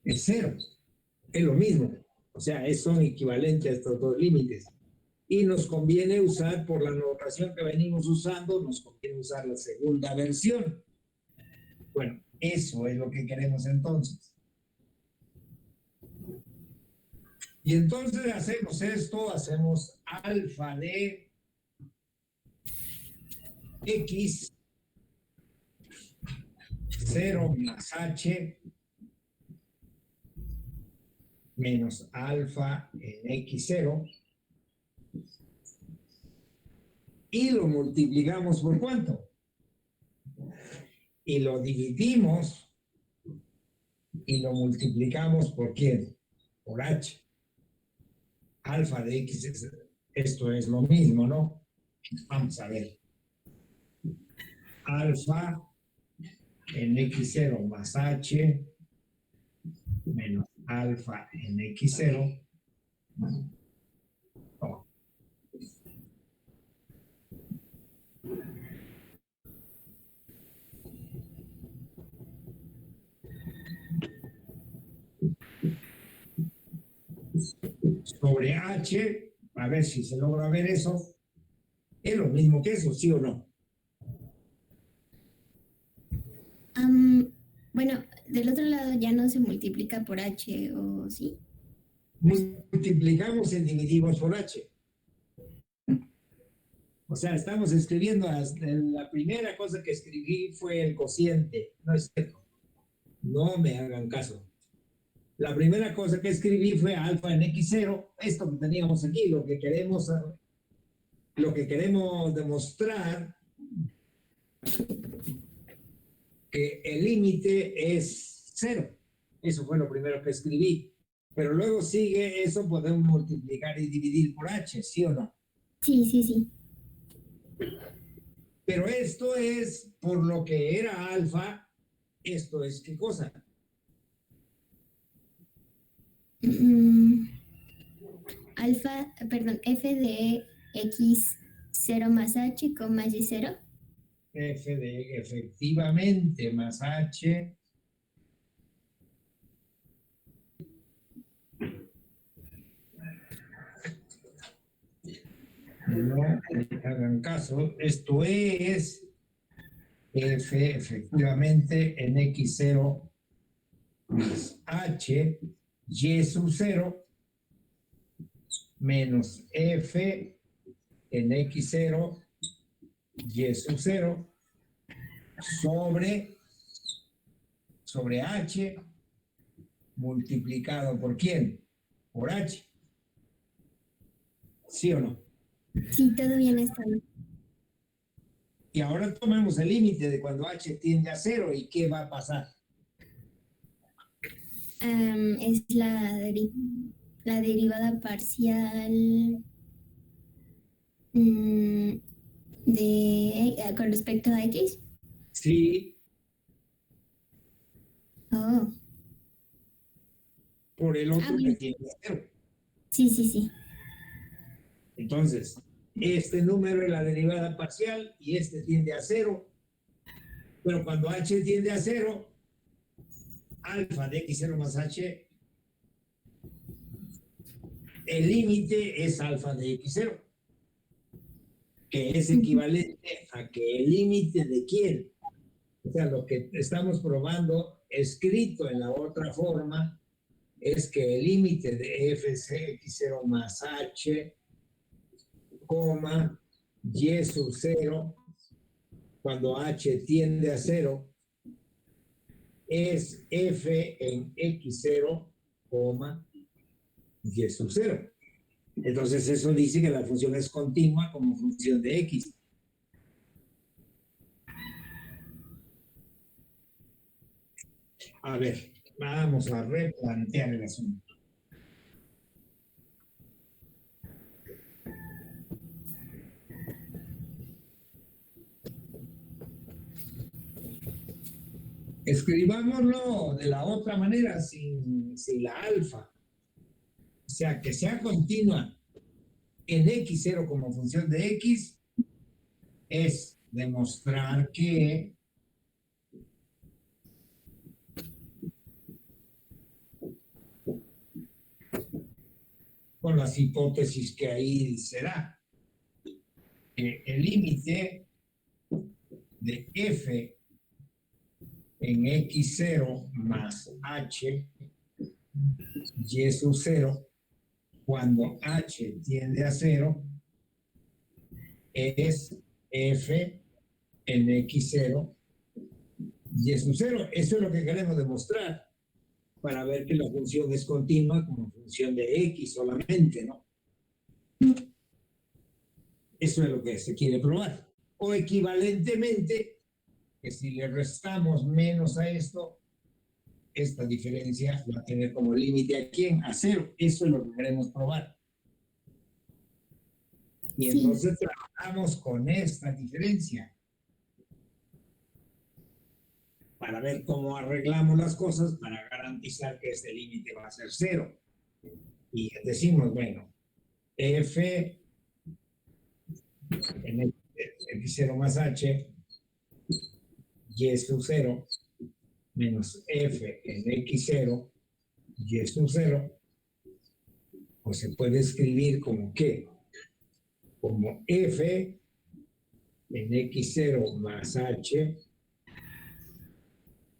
es 0. Es lo mismo. O sea, son equivalentes a estos dos límites. Y nos conviene usar, por la notación que venimos usando, nos conviene usar la segunda versión. Bueno, eso es lo que queremos entonces. Y entonces hacemos esto, hacemos alfa de x 0 más h menos alfa en x0 y lo multiplicamos por ¿cuánto? Y lo dividimos y lo multiplicamos por ¿quién? Por h. Alfa de x, esto es lo mismo, ¿no? Vamos a ver. Alfa en x0 más h menos alfa en x0. Oh. Sobre h, a ver si se logra ver eso, es lo mismo que eso, ¿sí o no? Bueno, del otro lado ya no se multiplica por h, ¿o sí? Multiplicamos y dividimos por h. O sea, estamos escribiendo, la primera cosa que escribí fue el cociente. No es cierto. No me hagan caso. La primera cosa que escribí fue alfa en x0, esto que teníamos aquí, lo que queremos demostrar que el límite es 0. Eso fue lo primero que escribí. Pero luego sigue eso, podemos multiplicar y dividir por h, ¿sí o no? Sí, sí, sí. Pero esto es por lo que era alfa, esto es ¿qué cosa? Alfa, perdón, f de x 0 más h, y 0. F de efectivamente más h no me hagan caso, esto es f efectivamente en x0 más h y sub 0 menos f en x0 y sub 0 sobre h multiplicado por ¿quién? Por h. ¿Sí o no? Sí, todo bien está bien. Y ahora tomemos el límite de cuando h tiende a 0 y ¿qué va a pasar? es la derivada parcial con respecto a X. Sí, Oh, por el otro que bueno. tiende a cero. Sí, sí, sí. Entonces, este número es la derivada parcial y este tiende a cero. Pero cuando h tiende a cero, alfa de x0 más h, el límite es alfa de x0, que es equivalente a que el límite de quién. O sea, lo que estamos probando escrito en la otra forma es que el límite de f de x0 más h, coma, y sub 0, cuando h tiende a 0, es f en x0, coma, y sub 0. Entonces eso dice que la función es continua como función de x. A ver, vamos a replantear el asunto. Escribámoslo de la otra manera, sin la alfa. O sea, que sea continua en x0 como función de x, es demostrar que con las hipótesis que ahí será, que el límite de f en x0 más h, y sub 0, cuando h tiende a 0, es f en x0, y sub 0. Eso es lo que queremos demostrar para ver que la función es continua como función de x solamente, ¿no? Eso es lo que se quiere probar. O equivalentemente, que si le restamos menos a esto, esta diferencia va a tener como límite a quién, a 0. Eso es lo que queremos probar. Y Sí. entonces trabajamos con esta diferencia para ver cómo arreglamos las cosas para garantizar que este límite va a ser 0. Y decimos, bueno, f en x0 más h, y sub 0, menos f en x0, y sub 0, pues se puede escribir como ¿qué? Como f en x0 más h,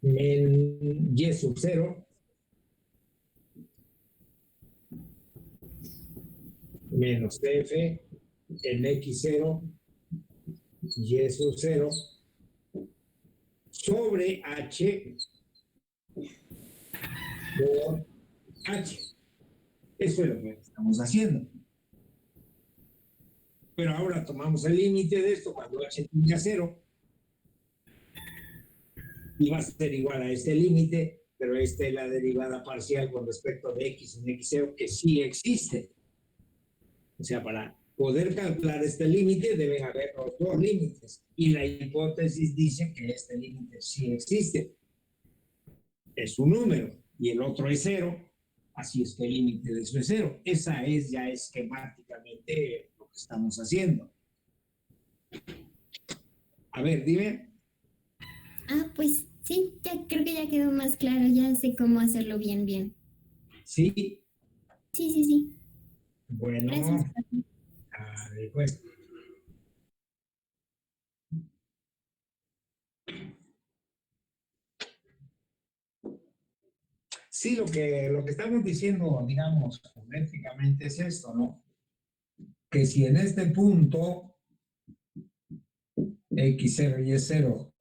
en y sub 0, menos f en x0, y sub 0, sobre h por h. Eso es lo que estamos haciendo. Pero ahora tomamos el límite de esto cuando h tiende a 0 y va a ser igual a este límite, pero esta es la derivada parcial con respecto de x en x0 que sí existe. O sea, para poder calcular este límite deben haber los dos límites y la hipótesis dice que este límite sí existe. Es un número y el otro es 0, así es que el límite de eso es 0. Esa es ya esquemáticamente lo que estamos haciendo. A ver, dime. Ah, pues sí, ya creo que ya quedó más claro, ya sé cómo hacerlo bien. Sí. Sí. Bueno, Gracias. a ver, pues. Sí, lo que estamos diciendo, digamos, fonéticamente es esto, ¿no? Que si en este punto x0 y es0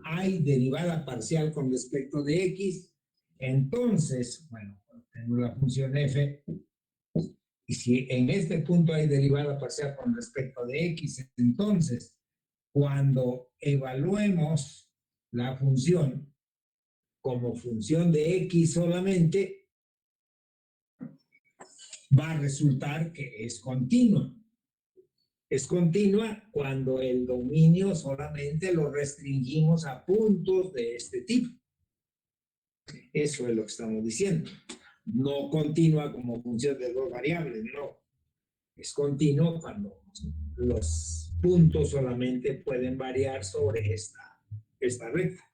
hay derivada parcial con respecto de x, entonces, bueno, tenemos la función f, y si en este punto hay derivada parcial con respecto de x, entonces, cuando evaluemos la función como función de X solamente, va a resultar que es continua. Es continua cuando el dominio solamente lo restringimos a puntos de este tipo. Eso es lo que estamos diciendo. No continua como función de dos variables, no. Es continuo cuando los puntos solamente pueden variar sobre esta recta.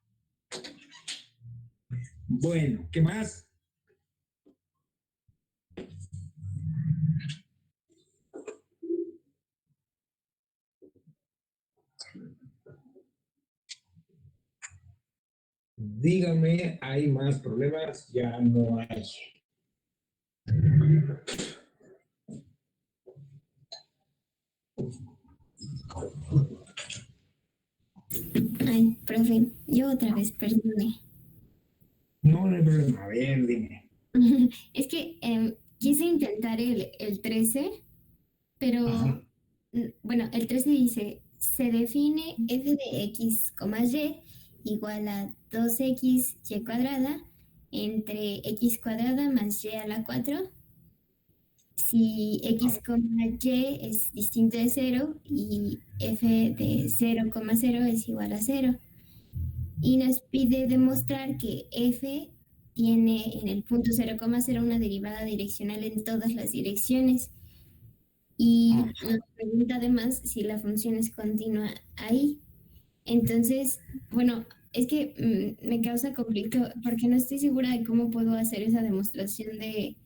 Bueno, ¿qué más? Dígame, ¿hay más problemas? Ya no hay. Ay, profe, yo otra vez, perdone. No, no hay problema. A ver, dime. Es que quise intentar el 13, pero Ajá. bueno, el 13 dice, se define f de x, y igual a 2x y cuadrada entre x cuadrada más y a la 4 si x, y es distinto de 0 y f de 0, 0 es igual a 0. Y nos pide demostrar que f tiene en el punto 0, 0 una derivada direccional en todas las direcciones. Y nos pregunta además si la función es continua ahí. Entonces, bueno, es que me causa conflicto porque no estoy segura de cómo puedo hacer esa demostración de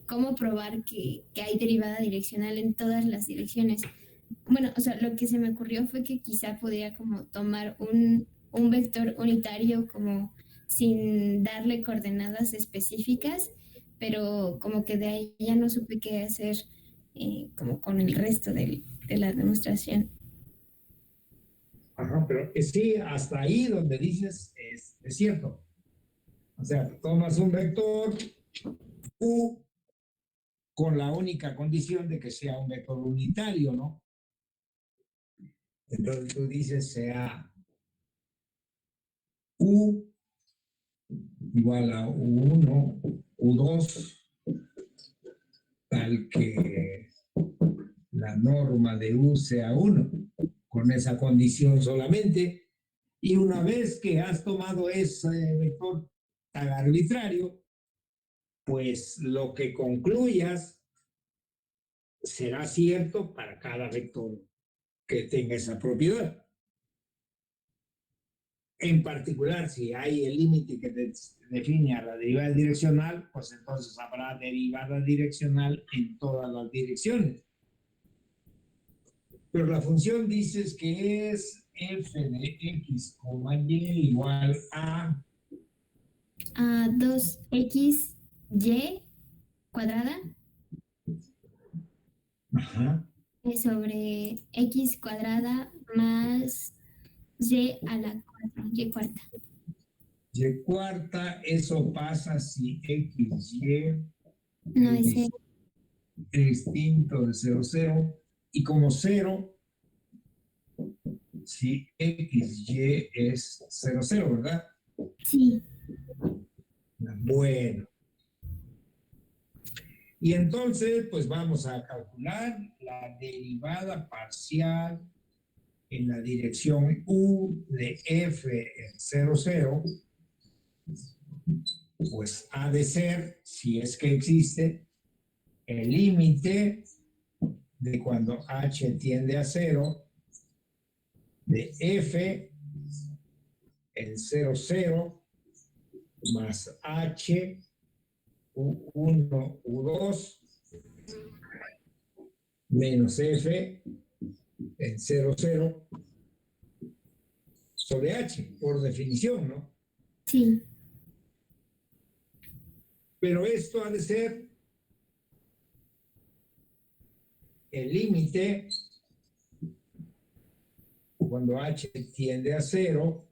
cómo probar que hay derivada direccional en todas las direcciones. Bueno, o sea, lo que se me ocurrió fue que quizá podría como tomar un vector unitario como sin darle coordenadas específicas, pero como que de ahí ya no supe qué hacer como con el resto de la demostración. Ajá, pero sí, hasta ahí donde dices es cierto. O sea, tomas un vector U con la única condición de que sea un vector unitario, ¿no? Entonces tú dices sea U igual a U1, U2, tal que la norma de U sea 1, con esa condición solamente. Y una vez que has tomado ese vector tan arbitrario, pues lo que concluyas será cierto para cada vector que tenga esa propiedad. En particular, si hay el límite que define a la derivada direccional, pues entonces habrá derivada direccional en todas las direcciones. Pero la función dices que es f de x, y igual a 2x y cuadrada sobre x cuadrada más y a la 4, y cuarta. Y cuarta, eso pasa si x, y No es es distinto de 0, 0. Y como 0, si x, y es 0, 0, ¿verdad? Sí. Bueno. Y entonces, pues vamos a calcular la derivada parcial en la dirección U de f en 0, 0. Pues ha de ser, si es que existe, el límite de cuando h tiende a 0 de f en 0, 0 más h U1, U2 menos f en 0, 0 sobre h, por definición, ¿no? Sí. Pero esto ha de ser el límite cuando h tiende a 0,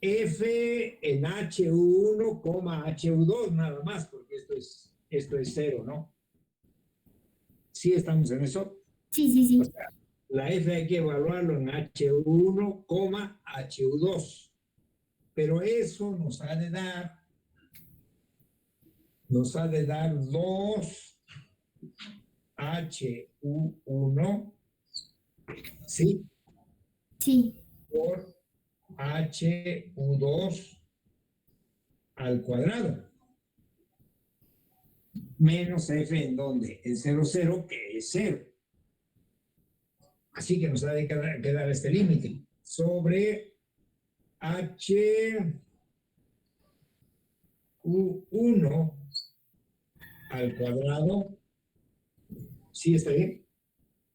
f en HU1, HU2, nada más, porque esto es 0, ¿no? ¿Sí estamos en eso? Sí, sí, sí. O sea, la f hay que evaluarlo en HU1, HU2. pero eso nos ha de dar 2HU1, ¿sí? Sí. Por HU2 al cuadrado. Menos F en donde? En 0, 0, que es 0. Así que nos ha de quedar este límite. Sobre HU1 al cuadrado. ¿Sí está bien?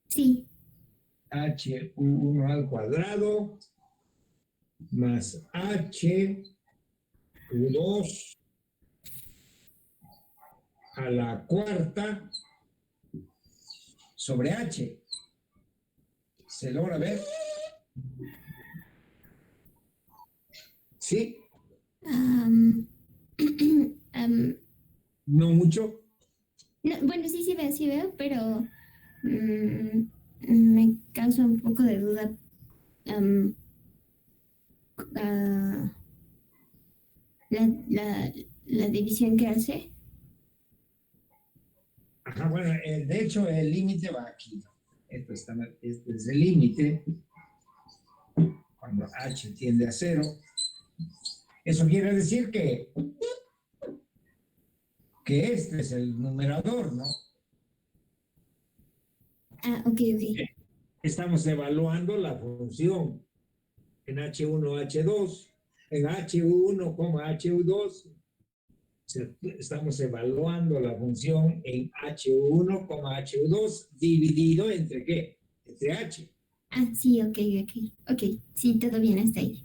Sí. HU1 al cuadrado más HU2 a la cuarta sobre H. ¿Se logra ver? ¿Sí? ¿No mucho? No, bueno, sí veo, pero me causa un poco de duda la división que hace. Ajá, bueno, de hecho el límite va aquí. Este es el límite cuando H tiende a 0. Eso quiere decir que este es el numerador, ¿no? Ah, ok. Estamos evaluando la función en H1, H2, en HU1, HU2. Estamos evaluando la función en H1, H2 dividido entre ¿qué? Entre H. Ah, sí, ok, sí, todo bien hasta ahí.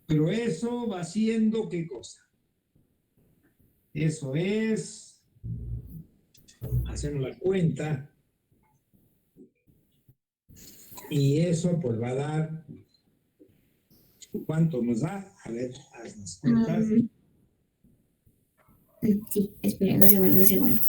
Pero eso va siendo ¿qué cosa? Eso es, hacemos la cuenta, y eso pues va a dar, ¿cuánto nos da? A ver, haz las cuentas. Sí, espera, un segundo.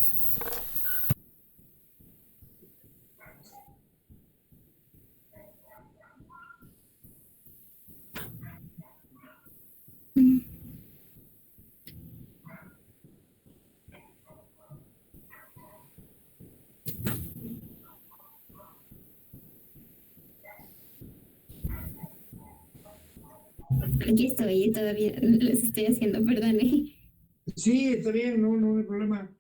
Aquí estoy, todavía los estoy haciendo, perdón. Sí, está bien, no hay problema.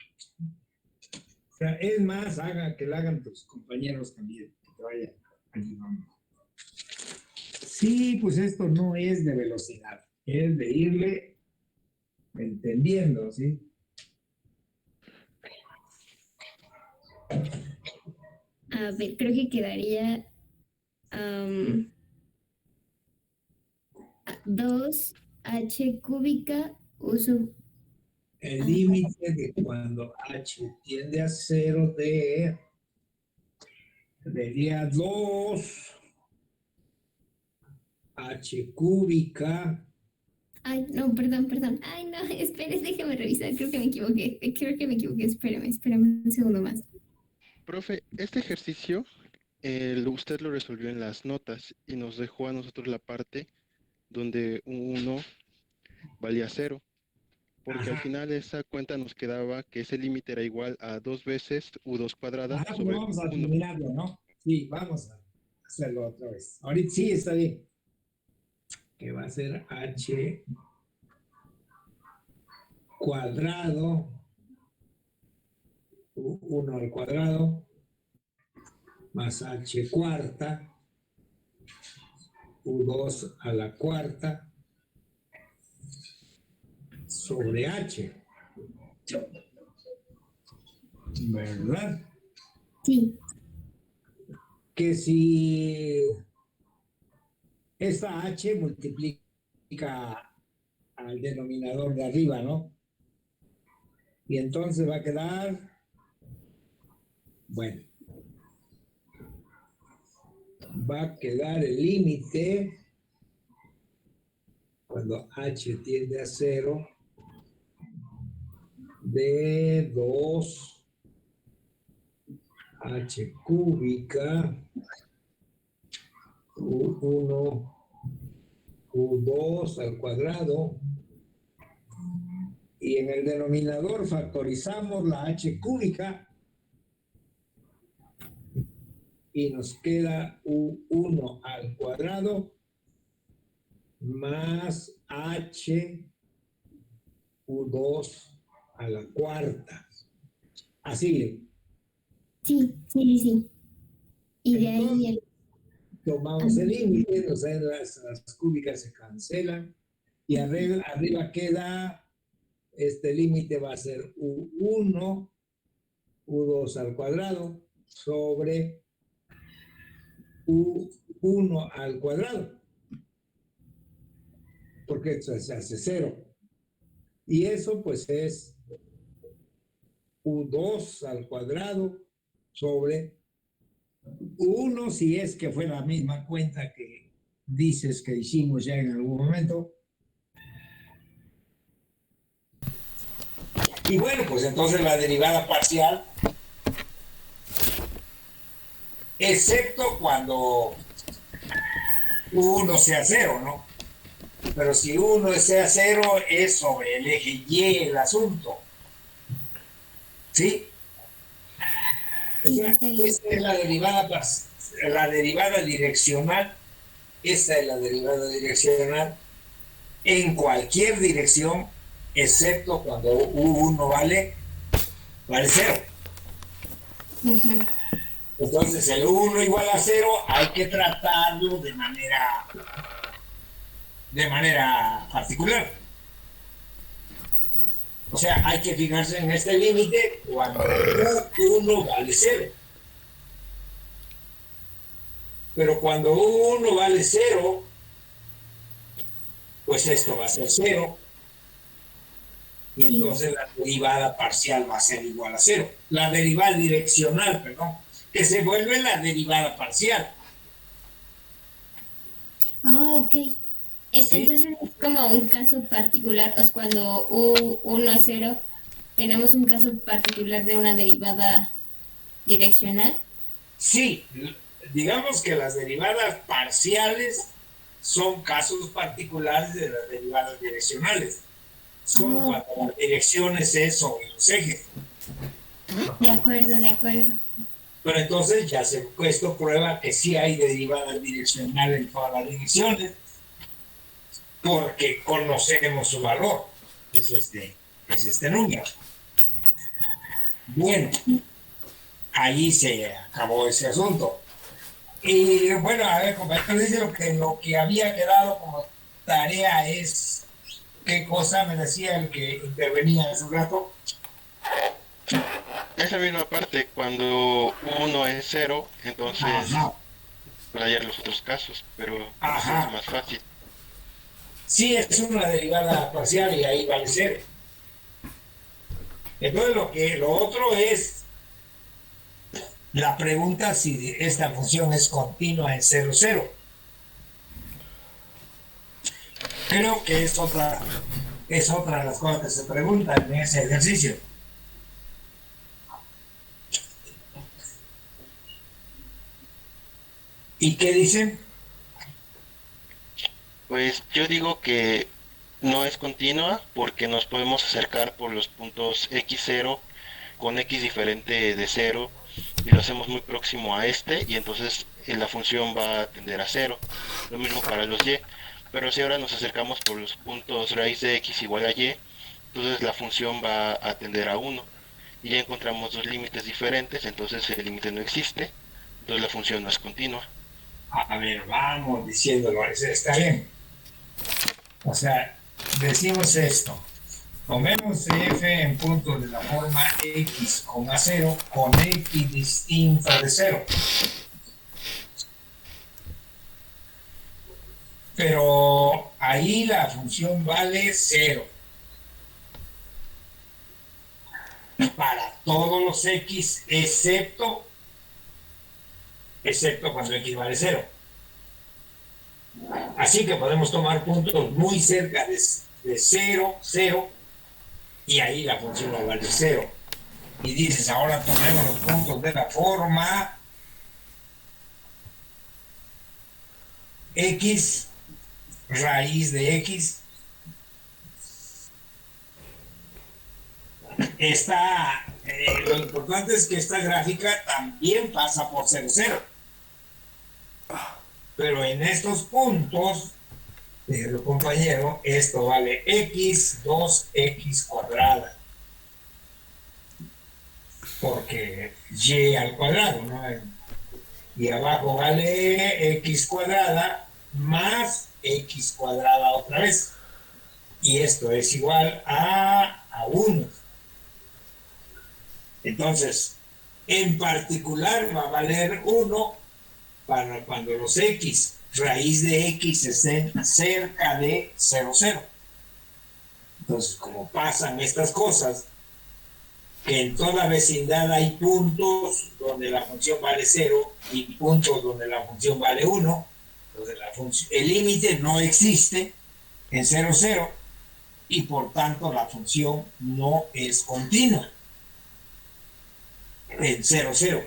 O sea, es más, que lo hagan tus compañeros también, que te vayan ayudando. Sí, pues esto no es de velocidad, es de irle entendiendo, ¿sí? A ver, creo que quedaría 2H cúbica uso. El límite de cuando H tiende a 0 sería 2 H cúbica. Ay, no, perdón. Ay, no, espere, déjeme revisar. Creo que me equivoqué. Espérame un segundo más. Profe, este ejercicio usted lo resolvió en las notas y nos dejó a nosotros la parte donde U1 valía 0, porque al final esa cuenta nos quedaba que ese límite era igual a 2 veces U2 cuadrada Pero sobre vamos a 1. terminarlo, ¿no? Sí, vamos a hacerlo otra vez. Ahorita sí está bien. Que va a ser H cuadrado, U1 al cuadrado, más H cuarta, U2 a la cuarta, sobre H. ¿Verdad? Sí. Que si esta H multiplica al denominador de arriba, ¿no? Y entonces va a quedar, bueno, va a quedar el límite cuando H tiende a 0 de 2 H cúbica U1 U2 al cuadrado. Y en el denominador factorizamos la h cúbica y nos queda U1 al cuadrado más h U2 a la cuarta. Así. Sí. Y de ahí Entonces, tomamos el límite, o sea, las cúbicas se cancelan y arriba queda, este límite va a ser U1, U2 al cuadrado sobre U1 al cuadrado, porque esto se hace 0. Y eso pues es U2 al cuadrado sobre U1, si es que fue la misma cuenta que dices que hicimos ya en algún momento. Y bueno, pues entonces la derivada parcial, excepto cuando U1 sea 0, ¿no? Pero si U1 sea 0, es sobre el eje Y el asunto. ¿Sí? O sea, esta es la derivada direccional. Esta es la derivada direccional en cualquier dirección, excepto cuando U1 vale 0. Entonces el U1 igual a 0 hay que tratarlo de manera particular. O sea, hay que fijarse en este límite cuando U1 vale 0. Pero cuando U1 vale 0, pues esto va a ser 0. Y entonces la derivada parcial va a ser igual a 0. La derivada direccional, perdón, que se vuelve la derivada parcial. Ok. Entonces es como un caso particular, o sea, cuando U1 es 0, tenemos un caso particular de una derivada direccional. Sí, digamos que las derivadas parciales son casos particulares de las derivadas direccionales. Son cuando las direcciones es sobre los ejes. De acuerdo. Pero entonces ya esto prueba que sí hay derivadas direccionales en todas las direcciones, porque conocemos su valor, es este número. Bueno, ahí se acabó ese asunto. Y bueno, a ver, compañero, dice lo que había quedado como tarea es, ¿qué cosa me decía el que intervenía hace un rato? Esa misma parte, cuando uno es 0, entonces hallar los otros casos, pero es más fácil. Sí, es una derivada parcial y ahí vale 0. Entonces lo otro es la pregunta si esta función es continua en 0, 0. Creo que es otra de las cosas que se preguntan en ese ejercicio. ¿Y qué dicen? Pues yo digo que no es continua porque nos podemos acercar por los puntos x0 con x diferente de 0 y lo hacemos muy próximo a este y entonces la función va a tender a 0. Lo mismo para los y. Pero si ahora nos acercamos por los puntos raíz de x igual a y, entonces la función va a tender a 1. Y ya encontramos dos límites diferentes, entonces el límite no existe, entonces la función no es continua. A ver, vamos diciéndolo, está bien. O sea, decimos esto. Tomemos f en puntos de la forma x, 0 con x distinto de 0. Pero ahí la función vale 0. Para todos los x, excepto cuando x vale 0. Así que podemos tomar puntos muy cerca de 0, 0, y ahí la función va a valer 0. Y dices, ahora tomemos los puntos de la forma x raíz de X. Lo importante es que esta gráfica también pasa por 0, 0. Pero en estos puntos, el compañero, esto vale X, 2X cuadrada. Porque Y al cuadrado, ¿no? Y abajo vale X cuadrada más X cuadrada otra vez. Y esto es igual a 1. Entonces, en particular va a valer 1 para cuando los X, raíz de X estén cerca de 0, 0. Entonces, como pasan estas cosas, que en toda vecindad hay puntos donde la función vale 0 y puntos donde la función vale 1, entonces el límite no existe en 0, 0 y por tanto la función no es continua en 0, 0.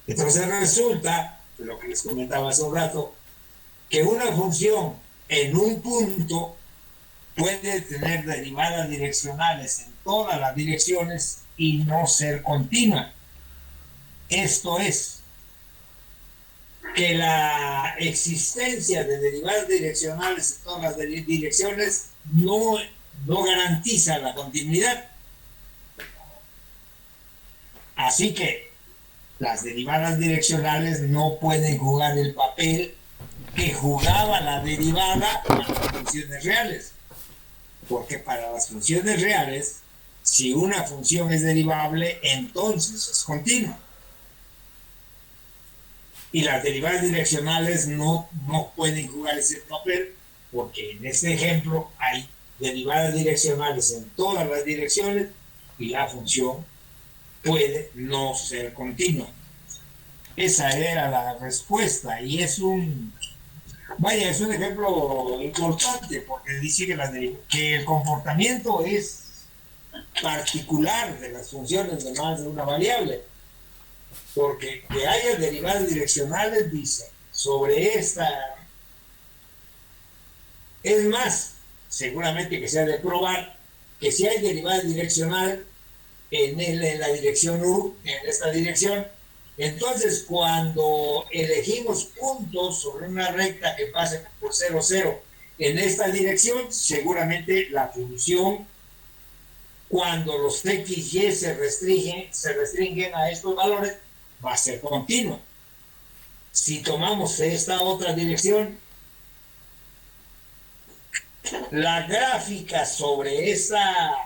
Entonces resulta, lo que les comentaba hace un rato, que una función en un punto puede tener derivadas direccionales en todas las direcciones y no ser continua. Esto es, que la existencia de derivadas direccionales en todas las direcciones no garantiza la continuidad. Así que las derivadas direccionales no pueden jugar el papel que jugaba la derivada para las funciones reales. Porque para las funciones reales, si una función es derivable, entonces es continua. Y las derivadas direccionales no pueden jugar ese papel, porque en este ejemplo hay derivadas direccionales en todas las direcciones y la función puede no ser continua. Esa era la respuesta y es un ejemplo importante porque dice que el comportamiento es particular de las funciones de más de una variable, porque que haya derivadas direccionales dice sobre esta, es más, seguramente que se ha de probar que si hay derivada direccional en la dirección U, en esta dirección, entonces cuando elegimos puntos sobre una recta que pase por 0, 0 en esta dirección, seguramente la función, cuando los X, Y se restringen a estos valores, va a ser continua. Si tomamos esta otra dirección, la gráfica sobre esa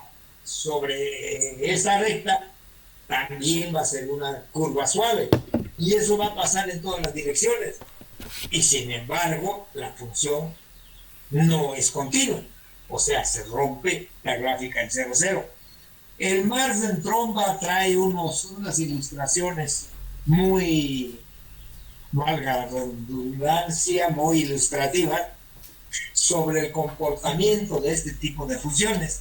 recta también va a ser una curva suave y eso va a pasar en todas las direcciones y sin embargo la función no es continua, o sea, se rompe la gráfica en 0, 0. El Marx en tromba trae unas ilustraciones muy, valga la redundancia, muy ilustrativas sobre el comportamiento de este tipo de funciones.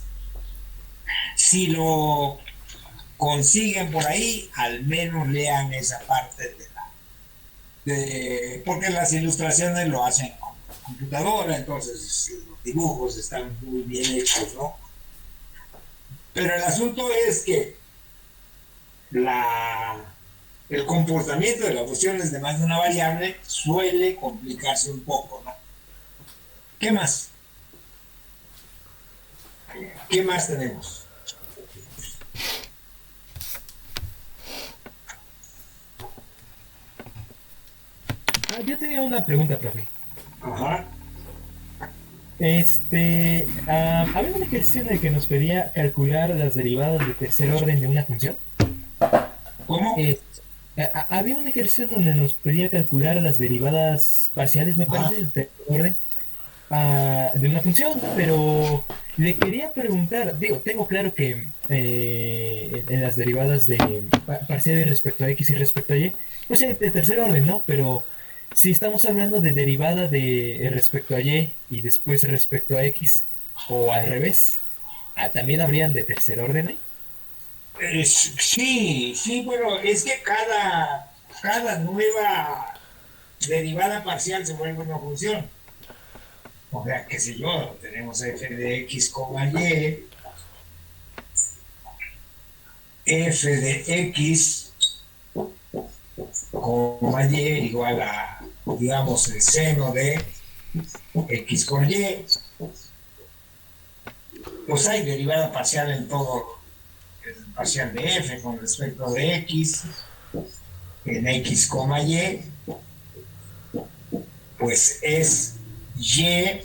Si lo consiguen por ahí, al menos lean esa parte porque las ilustraciones lo hacen con computadora, entonces los dibujos están muy bien hechos, ¿no? Pero el asunto es que el comportamiento de las funciones de más de una variable suele complicarse un poco, ¿no? ¿Qué más? ¿Qué más tenemos? Yo tenía una pregunta, profe. Ajá. ¿Había un ejercicio en el que nos pedía calcular las derivadas de tercer orden de una función? ¿Cómo? Había un ejercicio donde nos pedía calcular las derivadas parciales, me parece, de tercer orden de una función, pero le quería preguntar, digo, tengo claro que en las derivadas de parciales respecto a X y respecto a Y, pues de tercer orden, ¿no? Pero si estamos hablando de derivada de respecto a Y y después respecto a X, o al revés, ¿también habrían de tercer orden ahí? Sí, bueno, es que cada nueva derivada parcial se vuelve una función. O sea, qué sé yo, tenemos f de x, y, f de x, y igual a, digamos, el seno de x con y. Pues hay derivada parcial en todo el parcial de f con respecto de x, en x, y, pues es y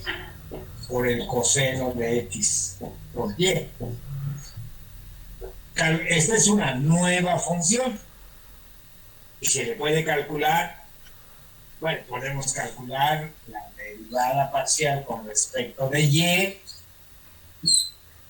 por el coseno de x por y. Esta es una nueva función y se le puede calcular, bueno, podemos calcular la derivada parcial con respecto de y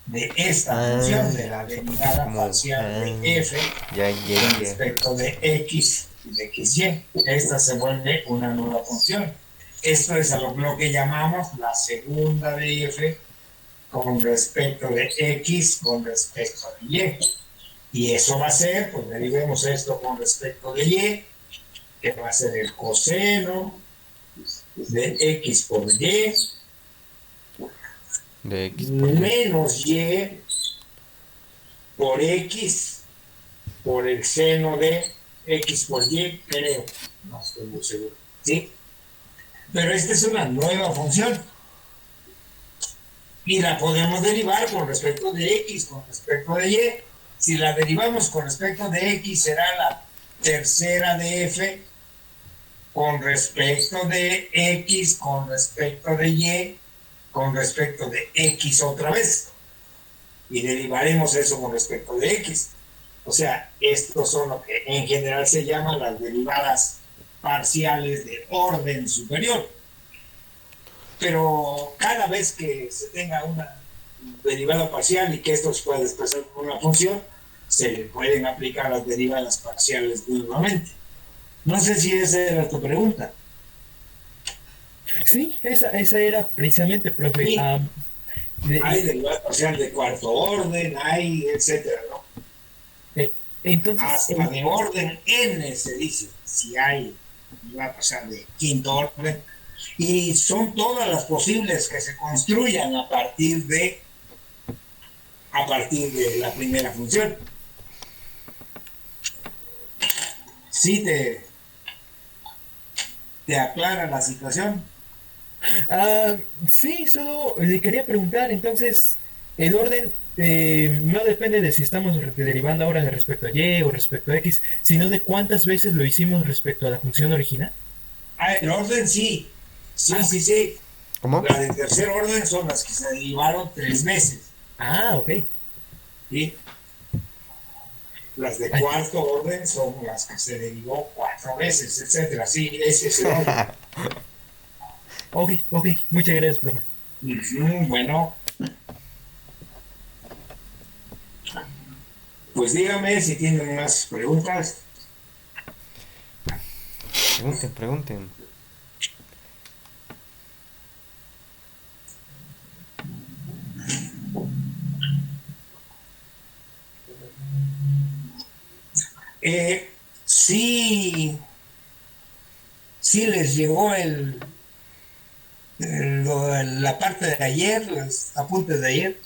de esta función, de la derivada parcial de f con respecto de x y de xy. Esta se vuelve una nueva función. Esto es a lo que llamamos la segunda de f con respecto de x con respecto de y. Y eso va a ser, pues derivemos esto con respecto de y, que va a ser el coseno de x por y De x menos y por x por el seno de x por y, creo, no estoy muy seguro, ¿sí? Pero esta es una nueva función y la podemos derivar con respecto de x con respecto de y. Si la derivamos con respecto de x, será la tercera de f con respecto de x con respecto de y con respecto de x otra vez. Y derivaremos eso con respecto de x. O sea, estos son lo que en general se llaman las derivadas parciales de orden superior. Pero cada vez que se tenga una derivada parcial y que esto se pueda expresar como una función, se le pueden aplicar las derivadas parciales nuevamente. No sé si esa era tu pregunta. Sí, esa era precisamente, profe. Sí. Hay derivada parcial de cuarto orden, hay etcétera, ¿no? Entonces, hasta de orden n se dice, si hay derivada parcial de quinto orden, y son todas las posibles que se construyan a partir de la primera función. ¿Sí te aclara la situación? Sí, solo le quería preguntar, entonces, el orden no depende de si estamos derivando ahora de respecto a y o respecto a x, sino de cuántas veces lo hicimos respecto a la función original. El orden sí. Sí. ¿Cómo? Las de tercer orden son las que se derivaron 3 veces. Ok. ¿Sí? Las de cuarto orden son las que se derivó 4 veces, etcétera. Sí, ese es el orden. Ok, muchas gracias, profe. Bueno. Pues dígame si tienen más preguntas. Pregunten. Sí les llegó la parte de ayer, los apuntes de ayer.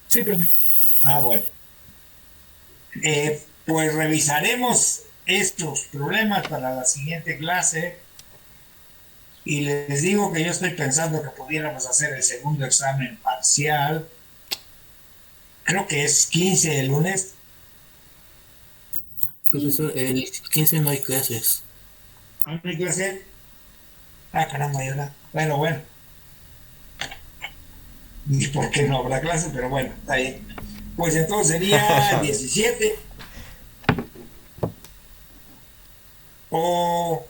Sí, profe. Bueno. Pues revisaremos estos problemas para la siguiente clase y les digo que yo estoy pensando que pudiéramos hacer el segundo examen parcial. Creo que es 15 el lunes. Profesor, el 15 no hay clases. ¿No hay clase? Caramba, ya. Bueno. Ni por qué no habrá clase, pero bueno, está bien. Pues entonces sería 17. O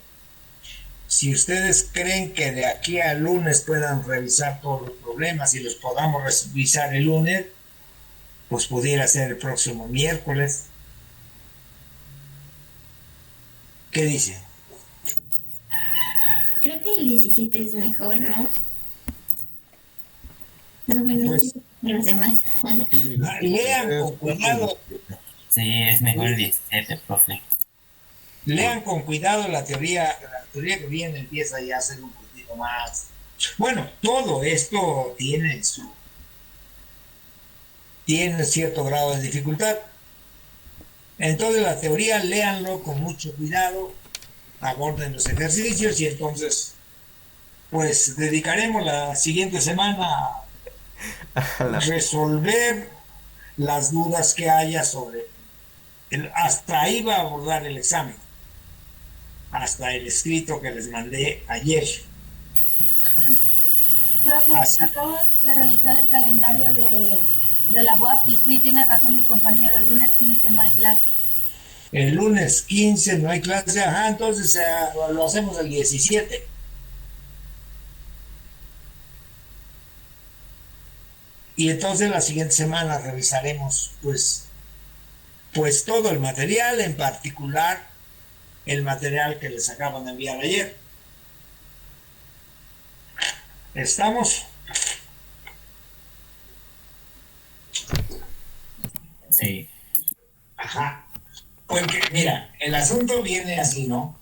si ustedes creen que de aquí al lunes puedan revisar todos los problemas y los podamos revisar el lunes, pues pudiera ser el próximo miércoles. ¿Qué dicen? Creo que el 17 es mejor, ¿no? No, bueno, Pues, los demás. Lean con cuidado. Sí, es mejor el 17, profe. Lean con cuidado la teoría que viene empieza ya a ser un poquito más Bueno, todo esto tiene cierto grado de dificultad. Entonces la teoría, léanlo con mucho cuidado, aborden los ejercicios y entonces pues dedicaremos la siguiente semana a resolver las dudas que haya sobre hasta ahí va a abordar el examen, hasta el escrito que les mandé ayer. Profe, acabo de revisar el calendario de la UAP y sí, tiene razón mi compañero, el lunes 15 no hay clase. El lunes 15 no hay clase, ajá, entonces lo hacemos el 17. Y entonces la siguiente semana revisaremos pues todo el material, en particular el material que les acaban de enviar ayer. ¿Estamos? Sí. Ajá. Porque, mira, el asunto viene así, ¿no?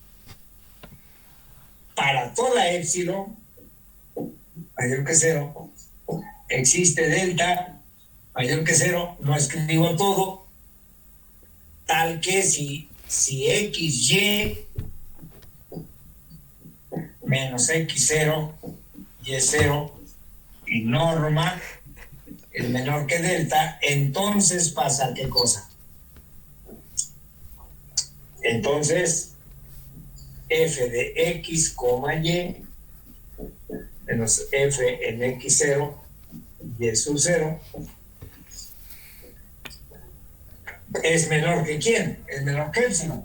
Para toda épsilon, mayor que 0, existe delta, mayor que 0, no escribo todo, tal que si XY menos X0, Y0 y norma es menor que delta, entonces pasa ¿qué cosa? Entonces, f de x, y menos f en x0, y sub 0, es menor que ¿quién? Es menor que epsilon,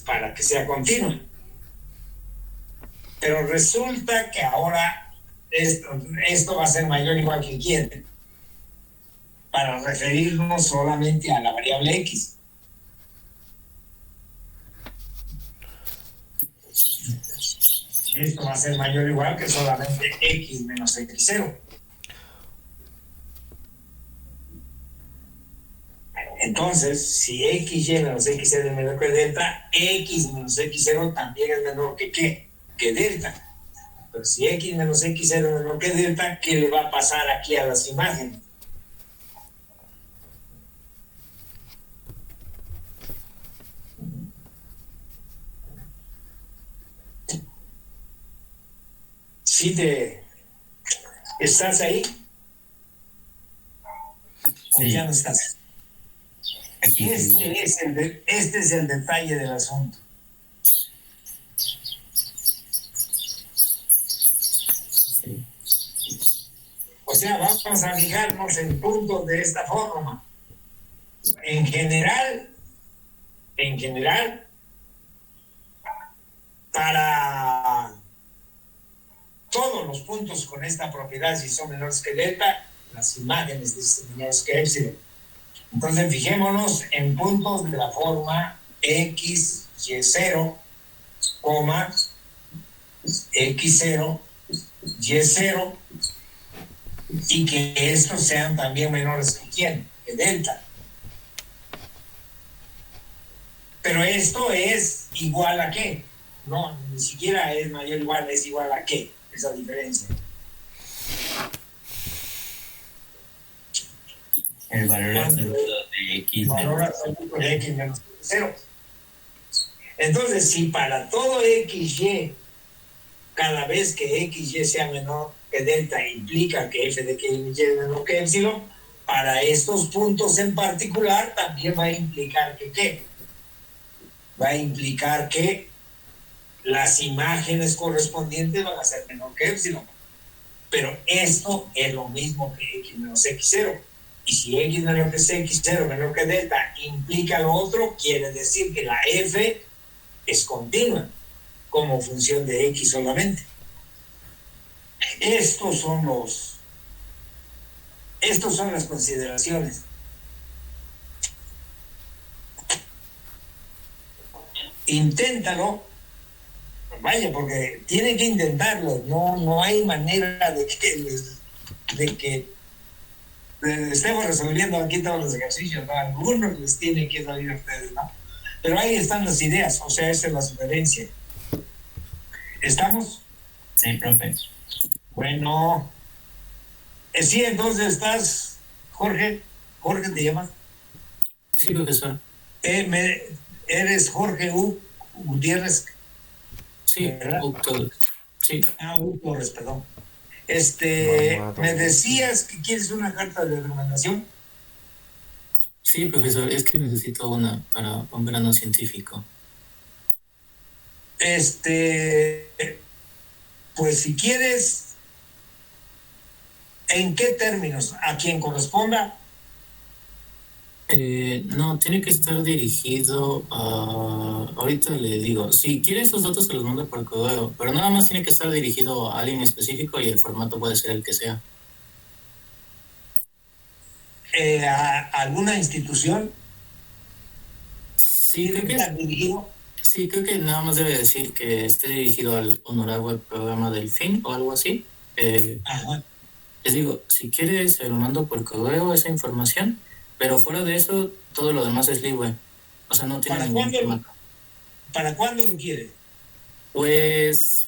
para que sea continua. Pero resulta que ahora esto va a ser mayor o igual que ¿quién? Para referirnos solamente a la variable x. Esto va a ser mayor o igual que solamente x menos x0. Entonces, si XY menos XY es menor que delta, X menos X0 también es menor que ¿qué? Que delta. Pero si X menos X0 es menor que delta, ¿qué le va a pasar aquí a las imágenes? ¿Estás ahí? ¿O Sí. ya no estás? Este es el detalle del asunto. O sea, vamos a fijarnos en puntos de esta forma. En general, para todos los puntos con esta propiedad, si son menores que delta, las imágenes dicen menores que épsilon. Entonces, fijémonos en puntos de la forma x, y0, x0, y0, y que estos sean también menores que ¿quién? Que delta. Pero esto es igual a ¿qué? No, ni siquiera es mayor o igual, es igual a ¿qué? Esa diferencia. El valor absoluto de x. El valor absoluto de x menos 0. Entonces, si para todo XY, cada vez que XY sea menor que delta implica que f de XY es menor que epsilon, para estos puntos en particular también va a implicar que ¿qué? Va a implicar que las imágenes correspondientes van a ser menor que epsilon. Pero esto es lo mismo que x menos x0. Y si x menor que x0 menor que delta implica lo otro, quiere decir que la f es continua como función de x solamente. Estos son las consideraciones. Inténtalo, vaya, porque tienen que intentarlo, no hay manera de que estemos resolviendo aquí todos los ejercicios, ¿no? Algunos les tienen que salir a ustedes, ¿no? Pero ahí están las ideas, o sea, esa es la sugerencia. ¿Estamos? Sí, profe. Bueno, sí, entonces estás, Jorge. Jorge te llamas. Sí, profesor. Eres Jorge Gutiérrez. Sí, ¿verdad? Sí. Torres, perdón. Mamado. Me decías que quieres una carta de recomendación. Sí, profesor, es que necesito una para un verano científico. Pues si quieres, ¿en qué términos? ¿A quien corresponda? No, tiene que estar dirigido a... Ahorita le digo, si quiere esos datos se los mando por correo, pero nada más tiene que estar dirigido a alguien específico y el formato puede ser el que sea. ¿A alguna institución? Sí, creo que dirigido? Sí, creo que nada más debe decir que esté dirigido al honorable programa del fin o algo así. Ajá. Les digo, si quiere se lo mando por correo esa información, pero fuera de eso, todo lo demás es libre. O sea, no tiene ningún tema. ¿Para cuándo lo quiere? Pues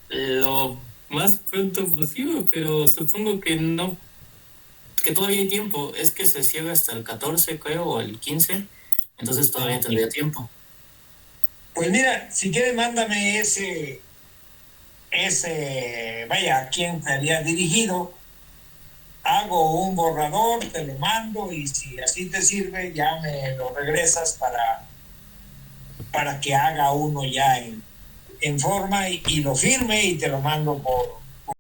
lo más pronto posible, pero supongo que no, que todavía hay tiempo. Es que se cierra hasta el 14, creo, o el 15, entonces todavía tendría tiempo. Pues mira, si quieres mándame vaya, a quien te había dirigido, hago un borrador, te lo mando y si así te sirve, ya me lo regresas para que haga uno ya en forma y lo firme y te lo mando